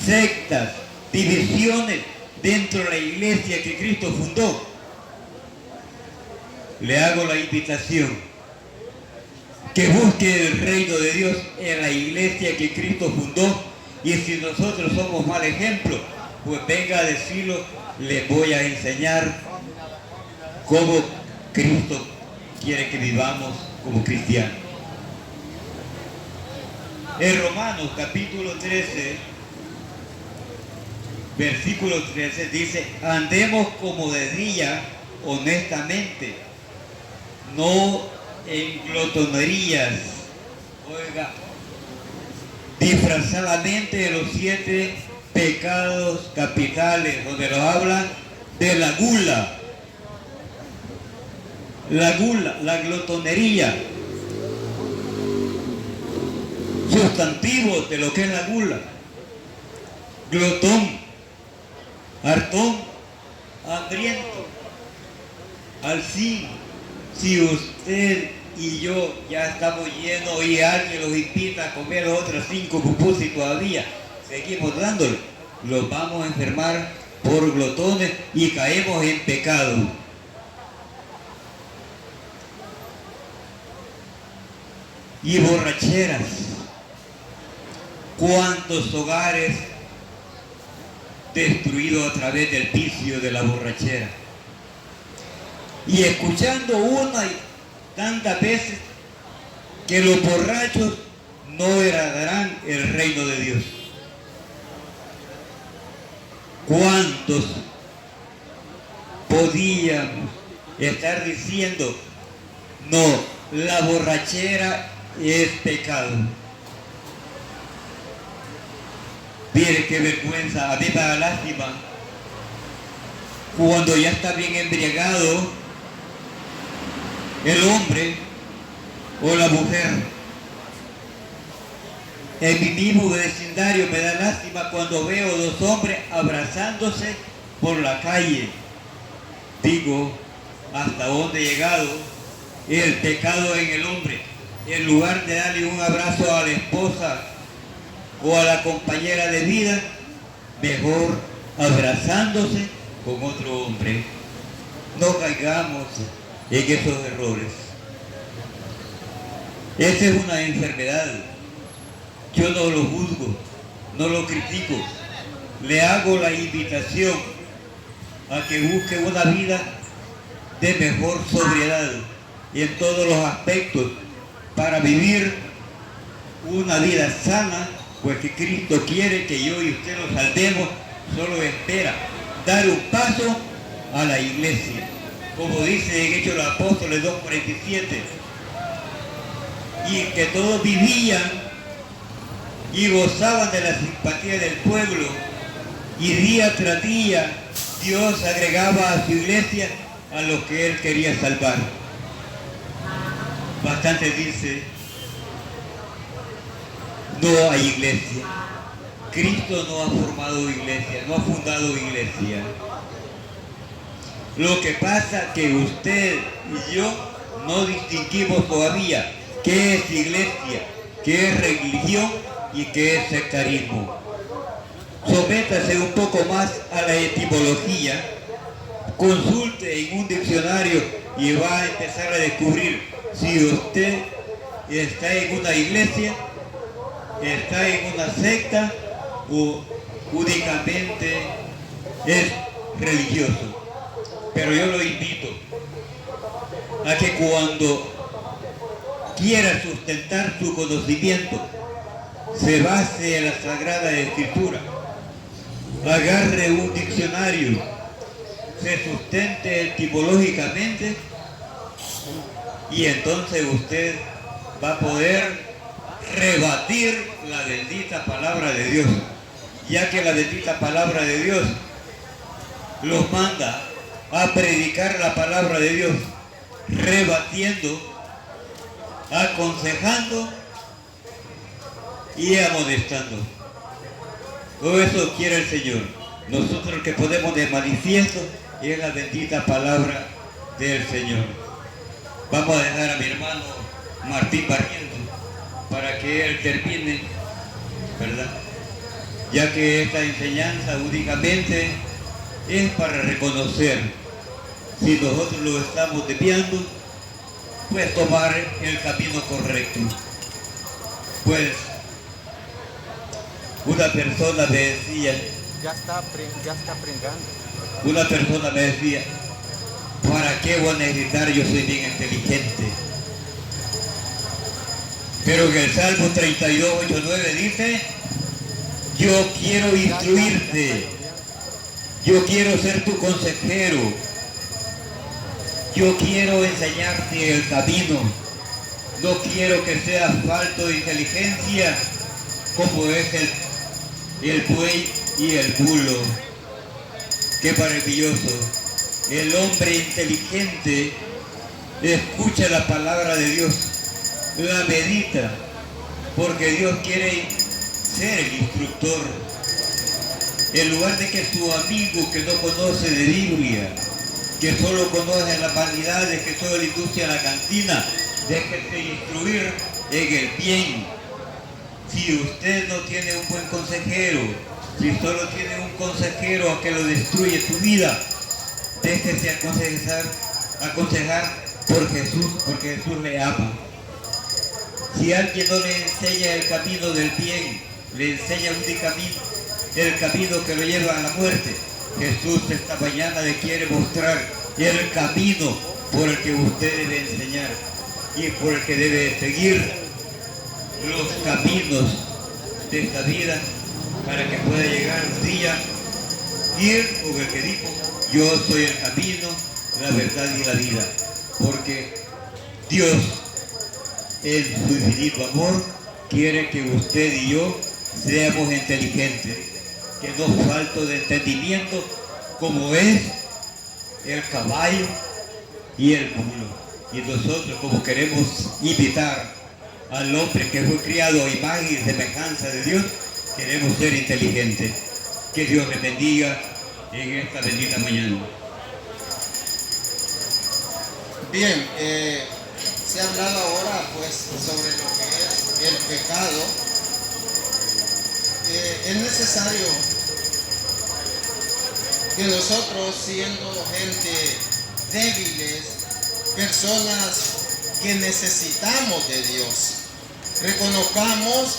sectas, divisiones dentro de la iglesia que Cristo fundó, le hago la invitación que busque el reino de Dios en la iglesia que Cristo fundó, y si nosotros somos mal ejemplo, pues venga a decirlo, les voy a enseñar cómo Cristo quiere que vivamos como cristianos. En Romanos capítulo 13, versículo 13 dice, andemos como de día honestamente, no en glotonerías, oiga, disfrazadamente de los 7 pecados capitales, donde nos habla de la gula, la glotonería, sustantivos de lo que es la gula, glotón, hartón, hambriento, alcín. Si usted y yo ya estamos llenos y alguien los invita a comer los otros 5 pupusas y todavía seguimos dándole, los vamos a enfermar por glotones y caemos en pecado. Y borracheras. ¿Cuántos hogares destruidos a través del vicio de la borrachera? Y escuchando una y tantas veces que los borrachos no heredarán el reino de Dios. ¿Cuántos podíamos estar diciendo, no, la borrachera es pecado? Mire qué vergüenza, a mí me da lástima cuando ya está bien embriagado el hombre o la mujer. En mi mismo vecindario me da lástima cuando veo 2 hombres abrazándose por la calle. Digo, ¿hasta dónde ha llegado el pecado en el hombre? En lugar de darle un abrazo a la esposa o a la compañera de vida, mejor abrazándose con otro hombre. No caigamos en esos errores. Esa es una enfermedad. Yo no lo juzgo, no lo critico. Le hago la invitación a que busque una vida de mejor sobriedad y en todos los aspectos para vivir una vida sana, pues que Cristo quiere que yo y usted nos salvemos. Solo espera dar un paso a la iglesia, como dice en Hechos de los Apóstoles 2:47, y que todos vivían y gozaban de la simpatía del pueblo, y día tras día Dios agregaba a su iglesia a los que Él quería salvar. Bastante dice, no hay iglesia. Cristo no ha formado iglesia, no ha fundado iglesia. Lo que pasa es que usted y yo no distinguimos todavía qué es iglesia, qué es religión y qué es sectarismo. Sométase un poco más a la etimología, consulte en un diccionario y va a empezar a descubrir si usted está en una iglesia, está en una secta o únicamente es religioso. Pero yo lo invito a que cuando quiera sustentar su conocimiento, se base en la Sagrada Escritura, agarre un diccionario, se sustente etimológicamente, y entonces usted va a poder rebatir la bendita palabra de Dios, ya que la bendita palabra de Dios los manda a predicar la palabra de Dios, rebatiendo aconsejando y amonestando. Todo eso quiere el Señor. Nosotros lo que ponemos de manifiesto es la bendita palabra del Señor. Vamos a dejar a mi hermano Martín Barrientos para que él termine, ¿verdad? Ya que esta enseñanza únicamente es para reconocer si nosotros lo estamos desviando, pues tomar el camino correcto. Pues una persona me decía, Ya está pringando. una persona me decía, ¿para qué voy a necesitar? Yo soy bien inteligente. Pero en el Salmo 32, 8, 9 dice, yo quiero instruirte, yo quiero ser tu consejero, yo quiero enseñarte el camino, no quiero que seas falto de inteligencia como es el buey y el bulo. Qué maravilloso. El hombre inteligente escucha la palabra de Dios, la medita, porque Dios quiere ser el instructor. En lugar de que su amigo que no conoce de Biblia, que solo conoce las vanidades, que solo le induce a la cantina, déjese instruir en el bien. Si usted no tiene un buen consejero, si solo tiene un consejero que lo destruye su vida, déjese aconsejar por Jesús, porque Jesús le ama. Si alguien no le enseña el camino del bien, le enseña el camino que lo lleva a la muerte, Jesús esta mañana le quiere mostrar el camino por el que usted debe enseñar y por el que debe seguir los caminos de esta vida para que pueda llegar un día ir con el que dijo, yo soy el camino, la verdad y la vida. Porque Dios, en su infinito amor, quiere que usted y yo seamos inteligentes, que no falto de entendimiento como es el caballo y el mulo. Y nosotros, como queremos invitar al hombre que fue criado a imagen y semejanza de Dios, queremos ser inteligentes. Que Dios les bendiga en esta bendita mañana. Bien, se ha hablado ahora pues sobre lo que es el pecado. Es necesario que nosotros, siendo gente débiles, personas que necesitamos de Dios, reconozcamos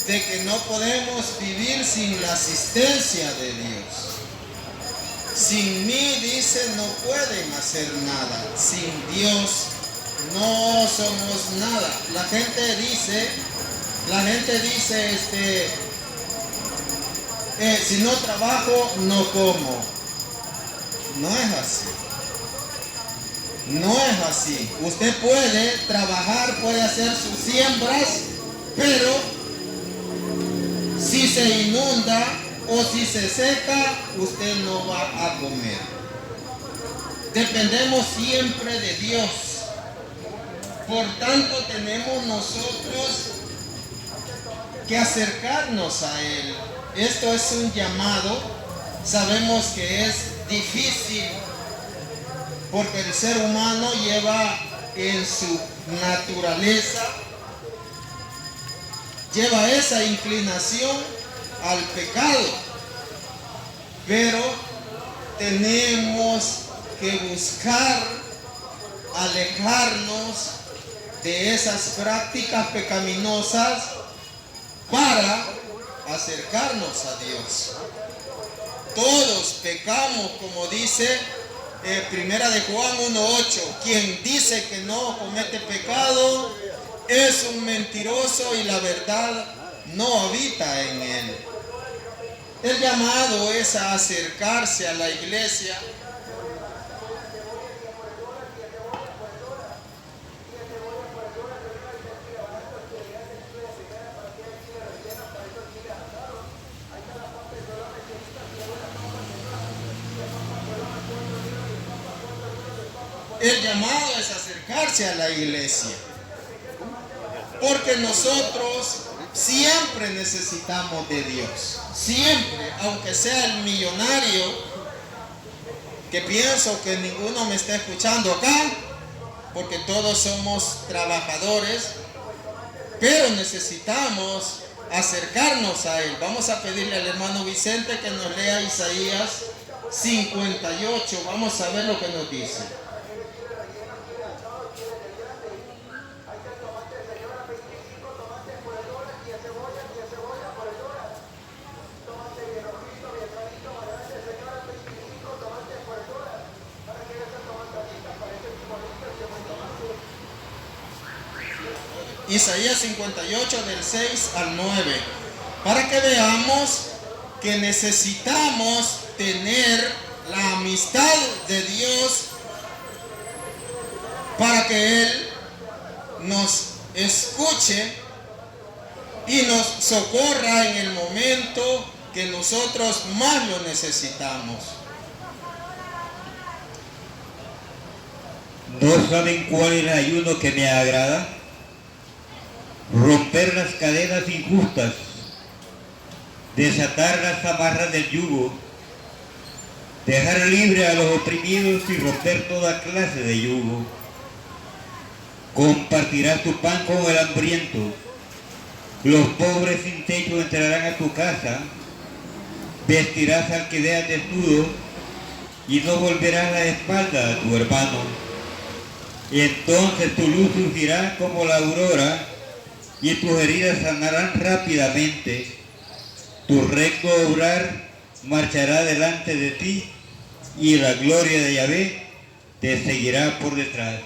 de que no podemos vivir sin la asistencia de Dios. Sin mí, dice, no pueden hacer nada. Sin Dios no somos nada. La gente dice, si no trabajo, no como. No es así. No es así. Usted puede trabajar, puede hacer sus siembras, pero si se inunda o si se seca, usted no va a comer. Dependemos siempre de Dios. Por tanto, tenemos nosotros que acercarnos a Él. Esto es un llamado. Sabemos que es difícil porque el ser humano lleva en su naturaleza, lleva esa inclinación al pecado, pero tenemos que buscar alejarnos de esas prácticas pecaminosas para acercarnos a Dios. Todos pecamos, como dice Primera de Juan 1:8, quien dice que no comete pecado es un mentiroso y la verdad no habita en él. El llamado es a acercarse a la iglesia. El llamado es acercarse a la iglesia. Porque nosotros siempre necesitamos de Dios. Siempre, aunque sea el millonario, que pienso que ninguno me está escuchando acá, porque todos somos trabajadores, pero necesitamos acercarnos a Él. Vamos a pedirle al hermano Vicente que nos lea Isaías 58. Vamos a ver lo que nos dice. Isaías 58 del 6 al 9, para que veamos que necesitamos tener la amistad de Dios para que Él nos escuche y nos socorra en el momento que nosotros más lo necesitamos. ¿No saben cuál es el ayuno que me agrada? Romper las cadenas injustas, desatar las amarras del yugo, dejar libre a los oprimidos y romper toda clase de yugo. Compartirás tu pan con el hambriento, los pobres sin techo entrarán a tu casa, vestirás al que veas desnudo y no volverás la espalda a tu hermano. Y entonces tu luz surgirá como la aurora y tus heridas sanarán rápidamente. Tu recto obrar marchará delante de ti y la gloria de Yahvé te seguirá por detrás.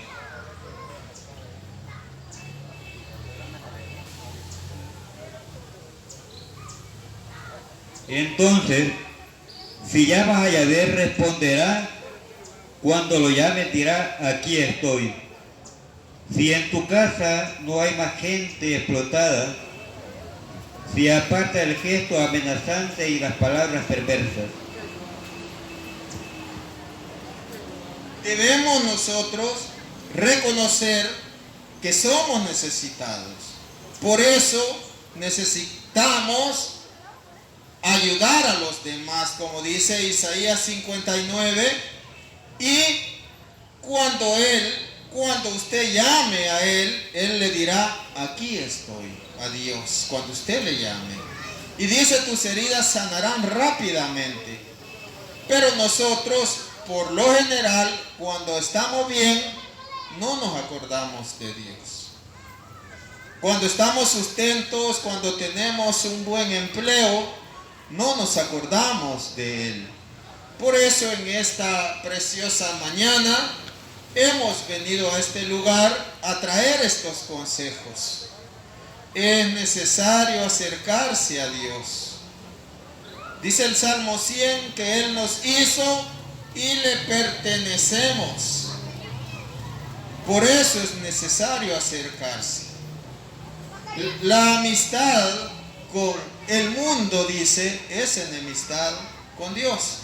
Entonces, si llamas a Yahvé, responderá. Cuando lo llames dirá, aquí estoy. Si en tu casa no hay más gente explotada, si aparta el gesto amenazante y las palabras perversas. Debemos nosotros reconocer que somos necesitados. Por eso necesitamos ayudar a los demás, como dice Isaías 59, y cuando usted llame a Él, Él le dirá, aquí estoy, a Dios, cuando usted le llame. Y dice, tus heridas sanarán rápidamente. Pero nosotros, por lo general, cuando estamos bien, no nos acordamos de Dios. Cuando estamos sustentos, cuando tenemos un buen empleo, no nos acordamos de Él. Por eso en esta preciosa mañana hemos venido a este lugar a traer estos consejos. Es necesario acercarse a Dios. Dice el Salmo 100 que Él nos hizo y le pertenecemos. Por eso es necesario acercarse. La amistad con el mundo, dice, es enemistad con Dios.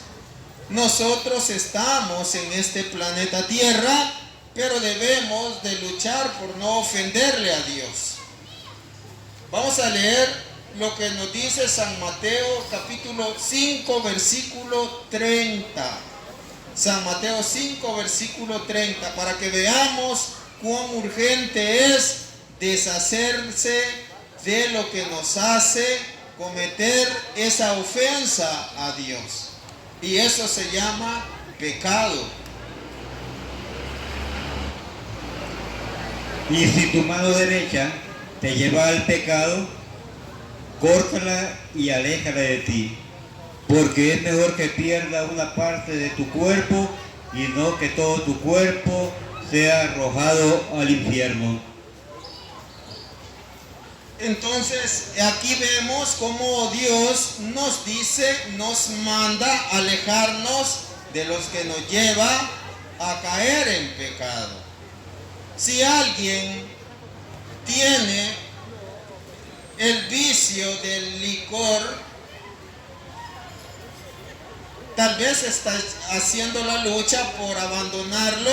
Nosotros estamos en este planeta Tierra, pero debemos de luchar por no ofenderle a Dios. Vamos a leer lo que nos dice San Mateo capítulo 5 versículo 30. San Mateo 5 versículo 30, para que veamos cuán urgente es deshacerse de lo que nos hace cometer esa ofensa a Dios. Y eso se llama pecado. Y si tu mano derecha te lleva al pecado, córtala y aléjala de ti, porque es mejor que pierda una parte de tu cuerpo y no que todo tu cuerpo sea arrojado al infierno. Entonces aquí vemos cómo Dios nos dice, nos manda alejarnos de los que nos lleva a caer en pecado. Si alguien tiene el vicio del licor, tal vez está haciendo la lucha por abandonarlo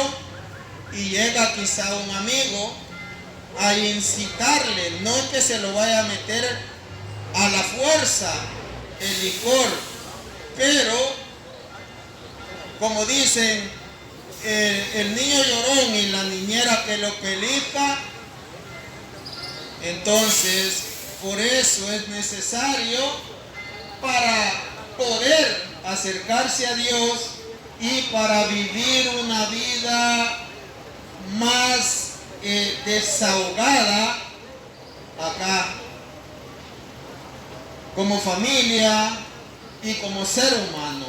y llega quizá un amigo a incitarle, no es que se lo vaya a meter a la fuerza el licor, pero como dicen, el niño llorón y la niñera que lo pellizca. Entonces, por eso es necesario, para poder acercarse a Dios y para vivir una vida más desahogada acá, como familia y como ser humano.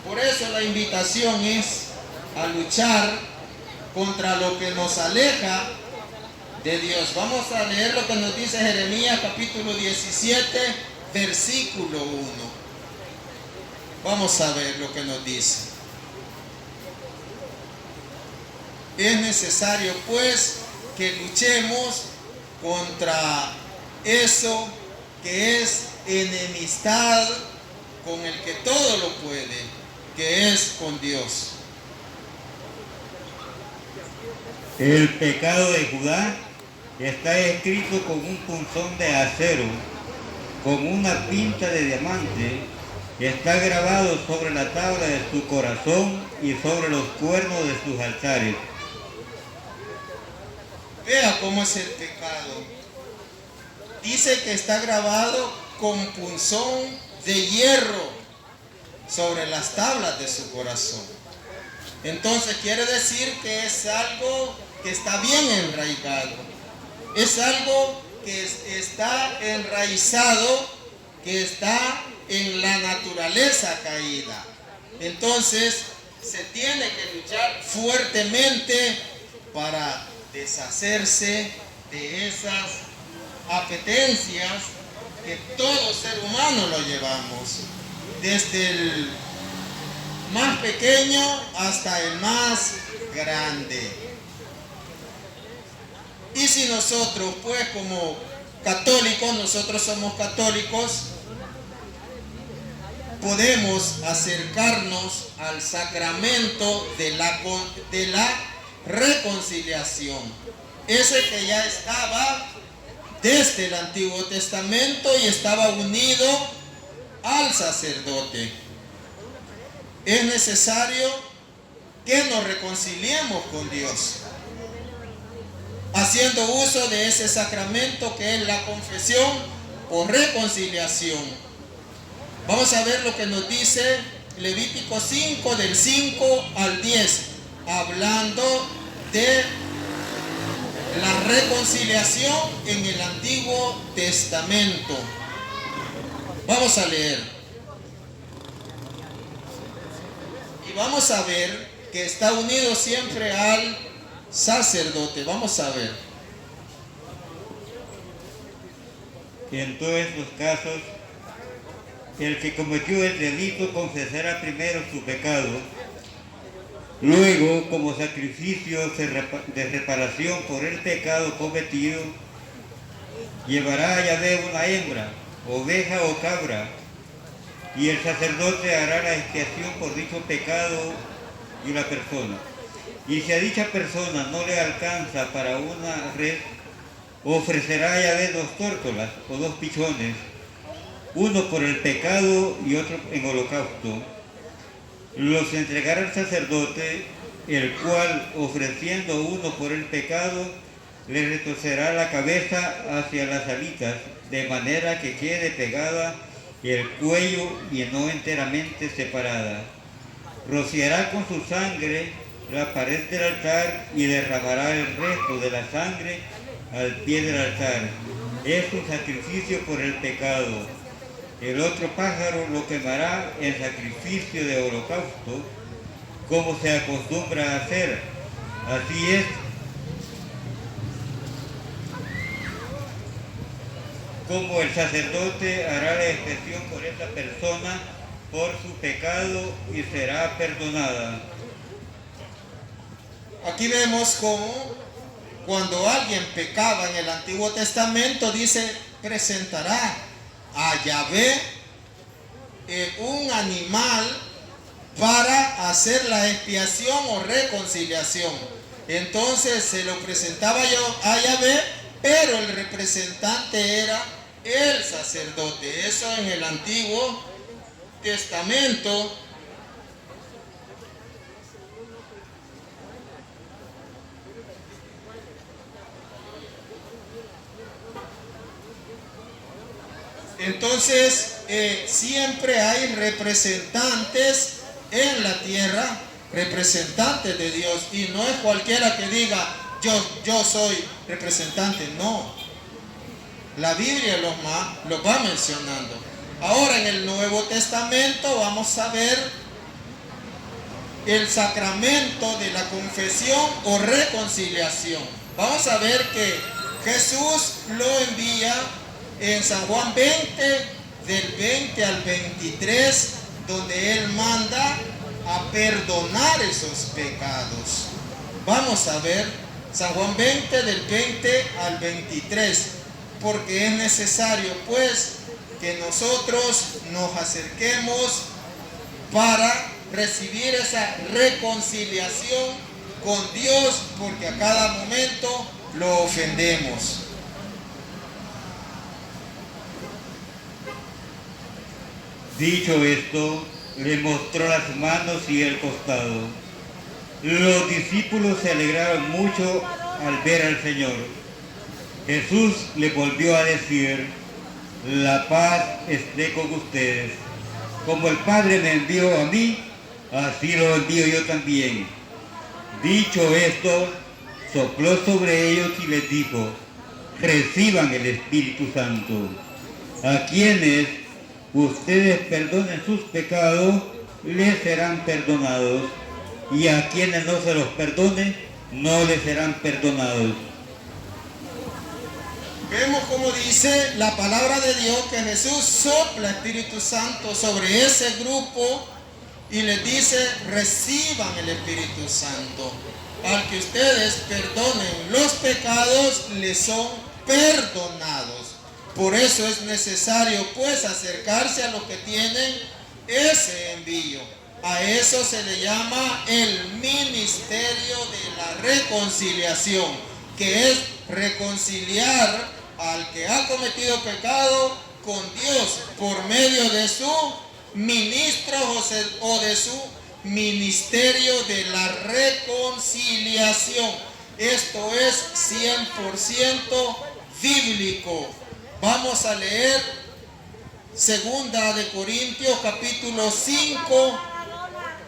Por eso la invitación es a luchar contra lo que nos aleja de Dios. Vamos a leer lo que nos dice Jeremías capítulo 17, versículo 1. Vamos a ver lo que nos dice. Es necesario pues que luchemos contra eso que es enemistad con el que todo lo puede, que es con Dios. El pecado de Judá está escrito con un punzón de acero, con una pinta de diamante, está grabado sobre la tabla de su corazón y sobre los cuernos de sus altares. Vea cómo es el pecado. Dice que está grabado con punzón de hierro sobre las tablas de su corazón. Entonces quiere decir que es algo que está bien enraizado. Es algo que está enraizado, que está en la naturaleza caída. Entonces se tiene que luchar fuertemente para deshacerse de esas apetencias que todo ser humano lo llevamos, desde el más pequeño hasta el más grande. Y si nosotros, pues como católicos, nosotros somos católicos, podemos acercarnos al sacramento de la reconciliación, ese que ya estaba desde el Antiguo Testamento y estaba unido al sacerdote. Es necesario que nos reconciliemos con Dios, haciendo uso de ese sacramento que es la confesión o reconciliación. Vamos a ver lo que nos dice Levítico 5, del 5 al 10, hablando de la reconciliación en el Antiguo Testamento. Vamos a leer. Y vamos a ver que está unido siempre al sacerdote. Vamos a ver. En todos estos casos, el que cometió el delito confesará primero su pecado. Luego, como sacrificio de reparación por el pecado cometido, llevará a Yahvé una hembra, oveja o cabra, y el sacerdote hará la expiación por dicho pecado de la persona. Y si a dicha persona no le alcanza para una red, ofrecerá a Yahvé 2 tórtolas o 2 pichones, uno por el pecado y otro en holocausto. Los entregará al sacerdote, el cual, ofreciendo uno por el pecado, le retorcerá la cabeza hacia las alitas, de manera que quede pegada el cuello y no enteramente separada. Rociará con su sangre la pared del altar y derramará el resto de la sangre al pie del altar. Es un sacrificio por el pecado. El otro pájaro lo quemará en sacrificio de holocausto, como se acostumbra a hacer. Así es como el sacerdote hará la expiación por esta persona por su pecado y será perdonada. Aquí vemos cómo cuando alguien pecaba en el Antiguo Testamento, dice, presentará a Yahvé un animal para hacer la expiación o reconciliación. Entonces se lo presentaba a Yahvé, pero el representante era el sacerdote. Eso en el Antiguo Testamento. Entonces, siempre hay representantes en la tierra, representantes de Dios, y no es cualquiera que diga, yo soy representante, no. La Biblia los va mencionando. Ahora en el Nuevo Testamento vamos a ver el sacramento de la confesión o reconciliación. Vamos a ver que Jesús lo envía en San Juan 20, del 20 al 23, donde Él manda a perdonar esos pecados. Vamos a ver San Juan 20, del 20 al 23, porque es necesario pues que nosotros nos acerquemos para recibir esa reconciliación con Dios, porque a cada momento lo ofendemos. Dicho esto, le mostró las manos y el costado. Los discípulos se alegraron mucho al ver al Señor. Jesús le volvió a decir: la paz esté con ustedes. Como el Padre me envió a mí, así lo envío yo también. Dicho esto, sopló sobre ellos y les dijo: reciban el Espíritu Santo. A quienes ustedes perdonen sus pecados, les serán perdonados, y a quienes no se los perdonen, no les serán perdonados. Vemos como dice la palabra de Dios que Jesús sopla Espíritu Santo sobre ese grupo y les dice: reciban el Espíritu Santo. Al que ustedes perdonen los pecados, les son perdonados. Por eso es necesario pues acercarse a los que tienen ese envío. A eso se le llama el ministerio de la reconciliación, que es reconciliar al que ha cometido pecado con Dios por medio de su ministro o de su ministerio de la reconciliación. Esto es 100% bíblico. Vamos a leer 2 de Corintios capítulo 5,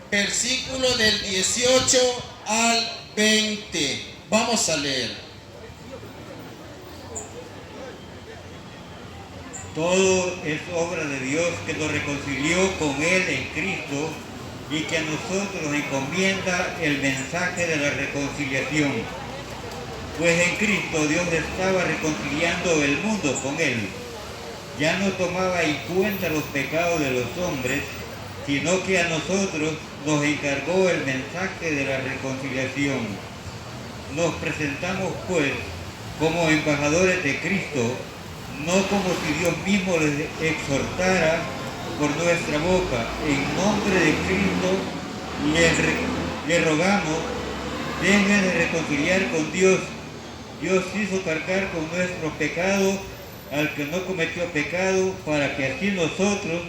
versículo del 18 al 20. Vamos a leer. Todo es obra de Dios, que nos reconcilió con Él en Cristo y que a nosotros nos encomienda el mensaje de la reconciliación. Pues en Cristo Dios estaba reconciliando el mundo con Él. Ya no tomaba en cuenta los pecados de los hombres, sino que a nosotros nos encargó el mensaje de la reconciliación. Nos presentamos pues como embajadores de Cristo, no como si Dios mismo les exhortara por nuestra boca. En nombre de Cristo le rogamos, dejen de reconciliar con Dios. Dios hizo cargar con nuestro pecado al que no cometió pecado, para que así nosotros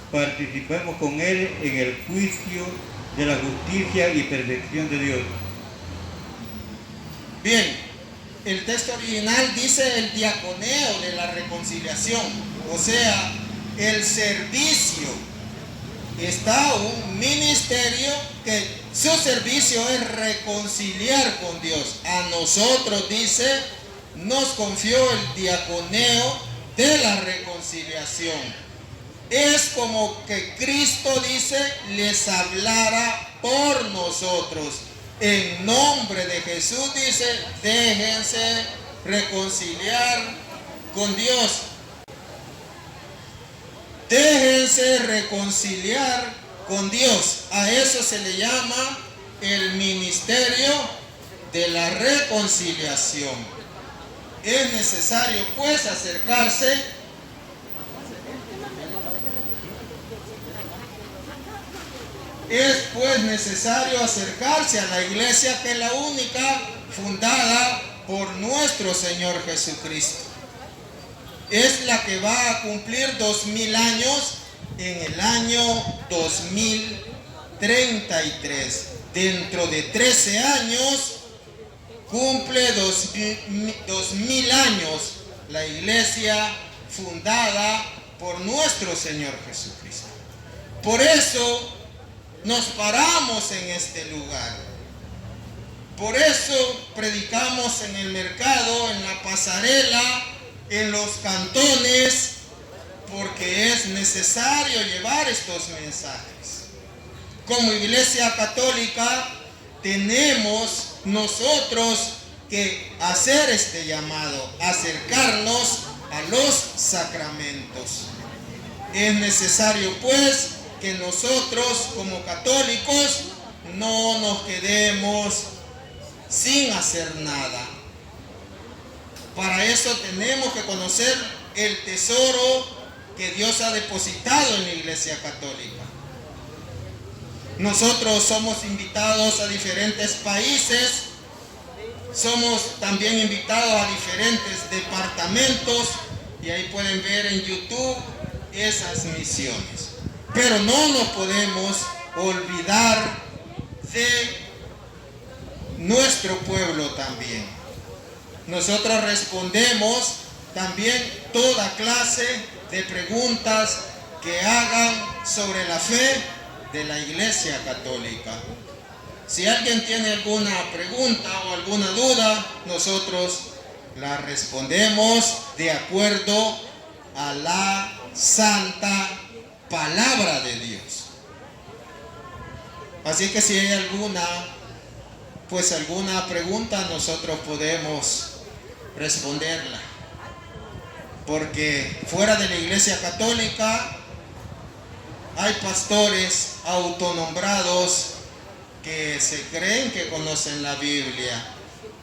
participemos con Él en el juicio de la justicia y perfección de Dios. Bien, el texto original dice el diaconeo de la reconciliación, o sea, el servicio. Está un ministerio que su servicio es reconciliar con Dios. A nosotros, dice, nos confió el diaconeo de la reconciliación. Es como que Cristo, dice, les hablara por nosotros. En nombre de Jesús, dice, déjense reconciliar con Dios. Déjense reconciliar con Dios. A eso se le llama el ministerio de la reconciliación. Es necesario pues acercarse Es pues necesario acercarse a la iglesia, que es la única fundada por nuestro Señor Jesucristo. Es la que va a cumplir 2000 años en el año 2033. Dentro de 13 años cumple 2000 años la iglesia fundada por nuestro Señor Jesucristo. Por eso nos paramos en este lugar. Por eso predicamos en el mercado, en la pasarela, en los cantones, porque es necesario llevar estos mensajes. Como Iglesia Católica tenemos nosotros que hacer este llamado, acercarnos a los sacramentos. Es necesario pues que nosotros como católicos no nos quedemos sin hacer nada. Para eso tenemos que conocer el tesoro que Dios ha depositado en la Iglesia Católica. Nosotros somos invitados a diferentes países, somos también invitados a diferentes departamentos, y ahí pueden ver en YouTube esas misiones. Pero no nos podemos olvidar de nuestro pueblo también. Nosotros respondemos también toda clase de preguntas que hagan sobre la fe de la Iglesia Católica. Si alguien tiene alguna pregunta o alguna duda, nosotros la respondemos de acuerdo a la santa palabra de Dios. Así que si hay alguna pregunta, nosotros podemos responderla. Porque fuera de la Iglesia Católica hay pastores autonombrados que se creen que conocen la Biblia,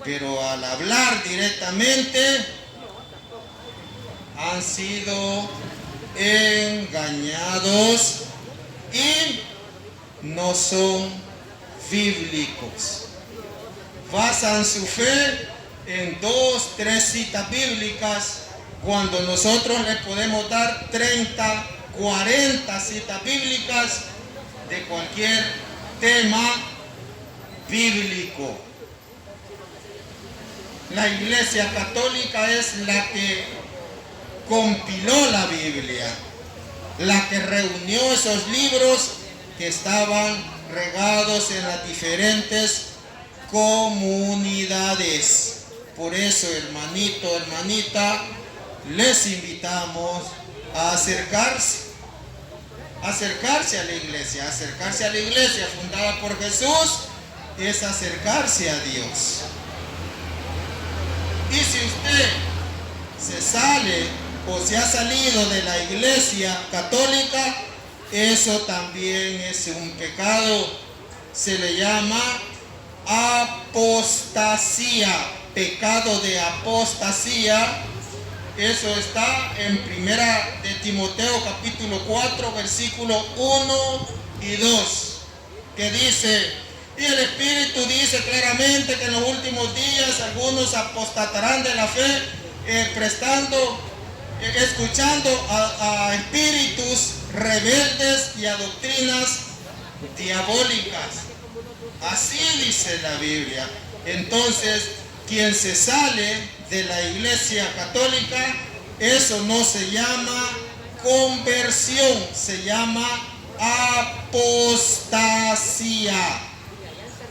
pero al hablar directamente han sido engañados y no son bíblicos. Basan su fe en 2, 3 citas bíblicas, cuando nosotros les podemos dar 30, 40 citas bíblicas de cualquier tema bíblico. La Iglesia Católica es la que compiló la Biblia, la que reunió esos libros que estaban regados en las diferentes comunidades. Por eso, hermanito, hermanita, les invitamos a acercarse a la iglesia. Acercarse a la iglesia fundada por Jesús es acercarse a Dios. Y si usted se sale o se ha salido de la Iglesia Católica, eso también es un pecado. Se le llama apostasía, pecado de apostasía. Eso está en 1 de Timoteo capítulo 4 versículo 1 y 2, que dice: y el Espíritu dice claramente que en los últimos días algunos apostatarán de la fe, escuchando a espíritus rebeldes y a doctrinas diabólicas. Así dice la Biblia. Entonces, quien se sale de la Iglesia Católica, eso no se llama conversión, se llama apostasía.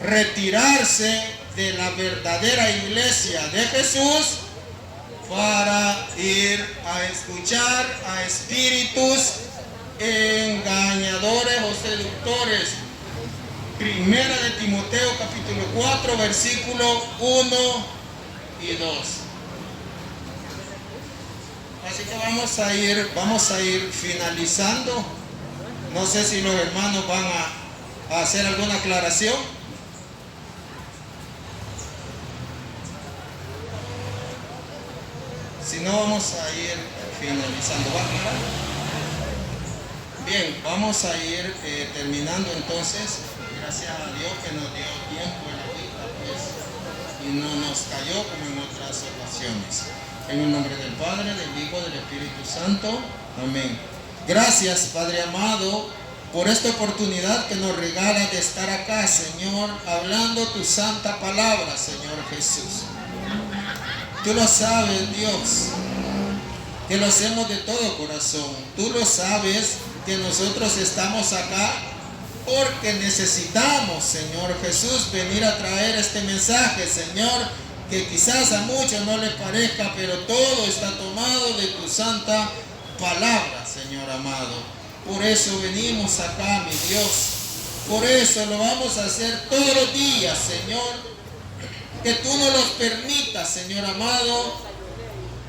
Retirarse de la verdadera Iglesia de Jesús para ir a escuchar a espíritus engañadores o seductores. 1 de Timoteo capítulo 4 versículo 1 y 2. Así que vamos a ir finalizando. No sé si los hermanos van a hacer alguna aclaración. Si no, vamos a ir finalizando. ¿Va a aclarar? Bien, vamos a ir terminando entonces. Gracias a Dios que nos dio tiempo en la vida, pues, y no nos cayó como en otras ocasiones. En el nombre del Padre, del Hijo, del Espíritu Santo. Amén. Gracias, Padre amado, por esta oportunidad que nos regala de estar acá, Señor, hablando tu santa palabra, Señor Jesús. Tú lo sabes, Dios, que lo hacemos de todo corazón. Tú lo sabes que nosotros estamos acá porque necesitamos, Señor Jesús, venir a traer este mensaje, Señor, que quizás a muchos no les parezca, pero todo está tomado de tu santa palabra, Señor amado. Por eso venimos acá, mi Dios. Por eso lo vamos a hacer todos los días, Señor. Que tú nos los permitas, Señor amado,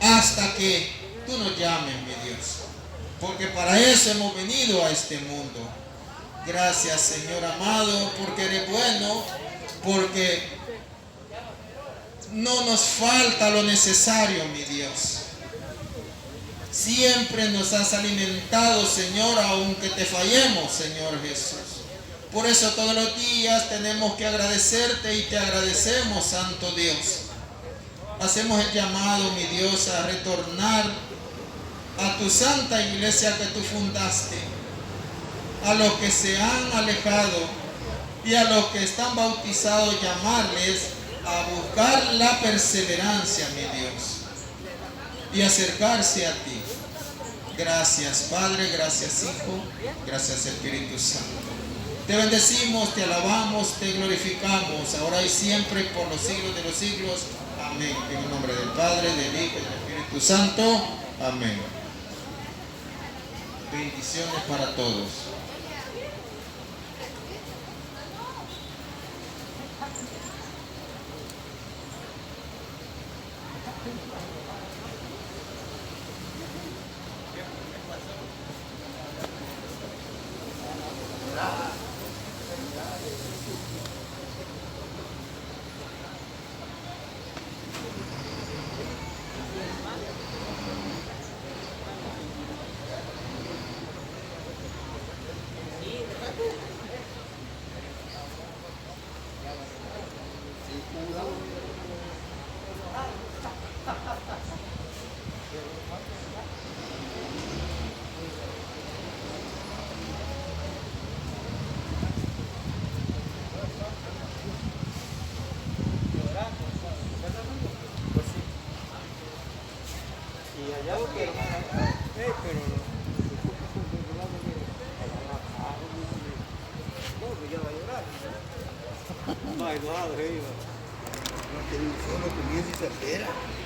hasta que tú nos llames, mi Dios. Porque para eso hemos venido a este mundo. Gracias, Señor amado, porque eres bueno, porque no nos falta lo necesario, mi Dios. Siempre nos has alimentado, Señor, aunque te fallemos, Señor Jesús. Por eso todos los días tenemos que agradecerte y te agradecemos, Santo Dios. Hacemos el llamado, mi Dios, a retornar a tu santa iglesia que tú fundaste, a los que se han alejado y a los que están bautizados, llamarles a buscar la perseverancia, mi Dios, y acercarse a ti. Gracias, Padre, gracias, Hijo, gracias, Espíritu Santo. Te bendecimos, te alabamos, te glorificamos, ahora y siempre, por los siglos de los siglos. Amén. En el nombre del Padre, del Hijo y del Espíritu Santo. Amén. Bendiciones para todos. Vai lá, rei. Não tem sono comigo, isso é feira.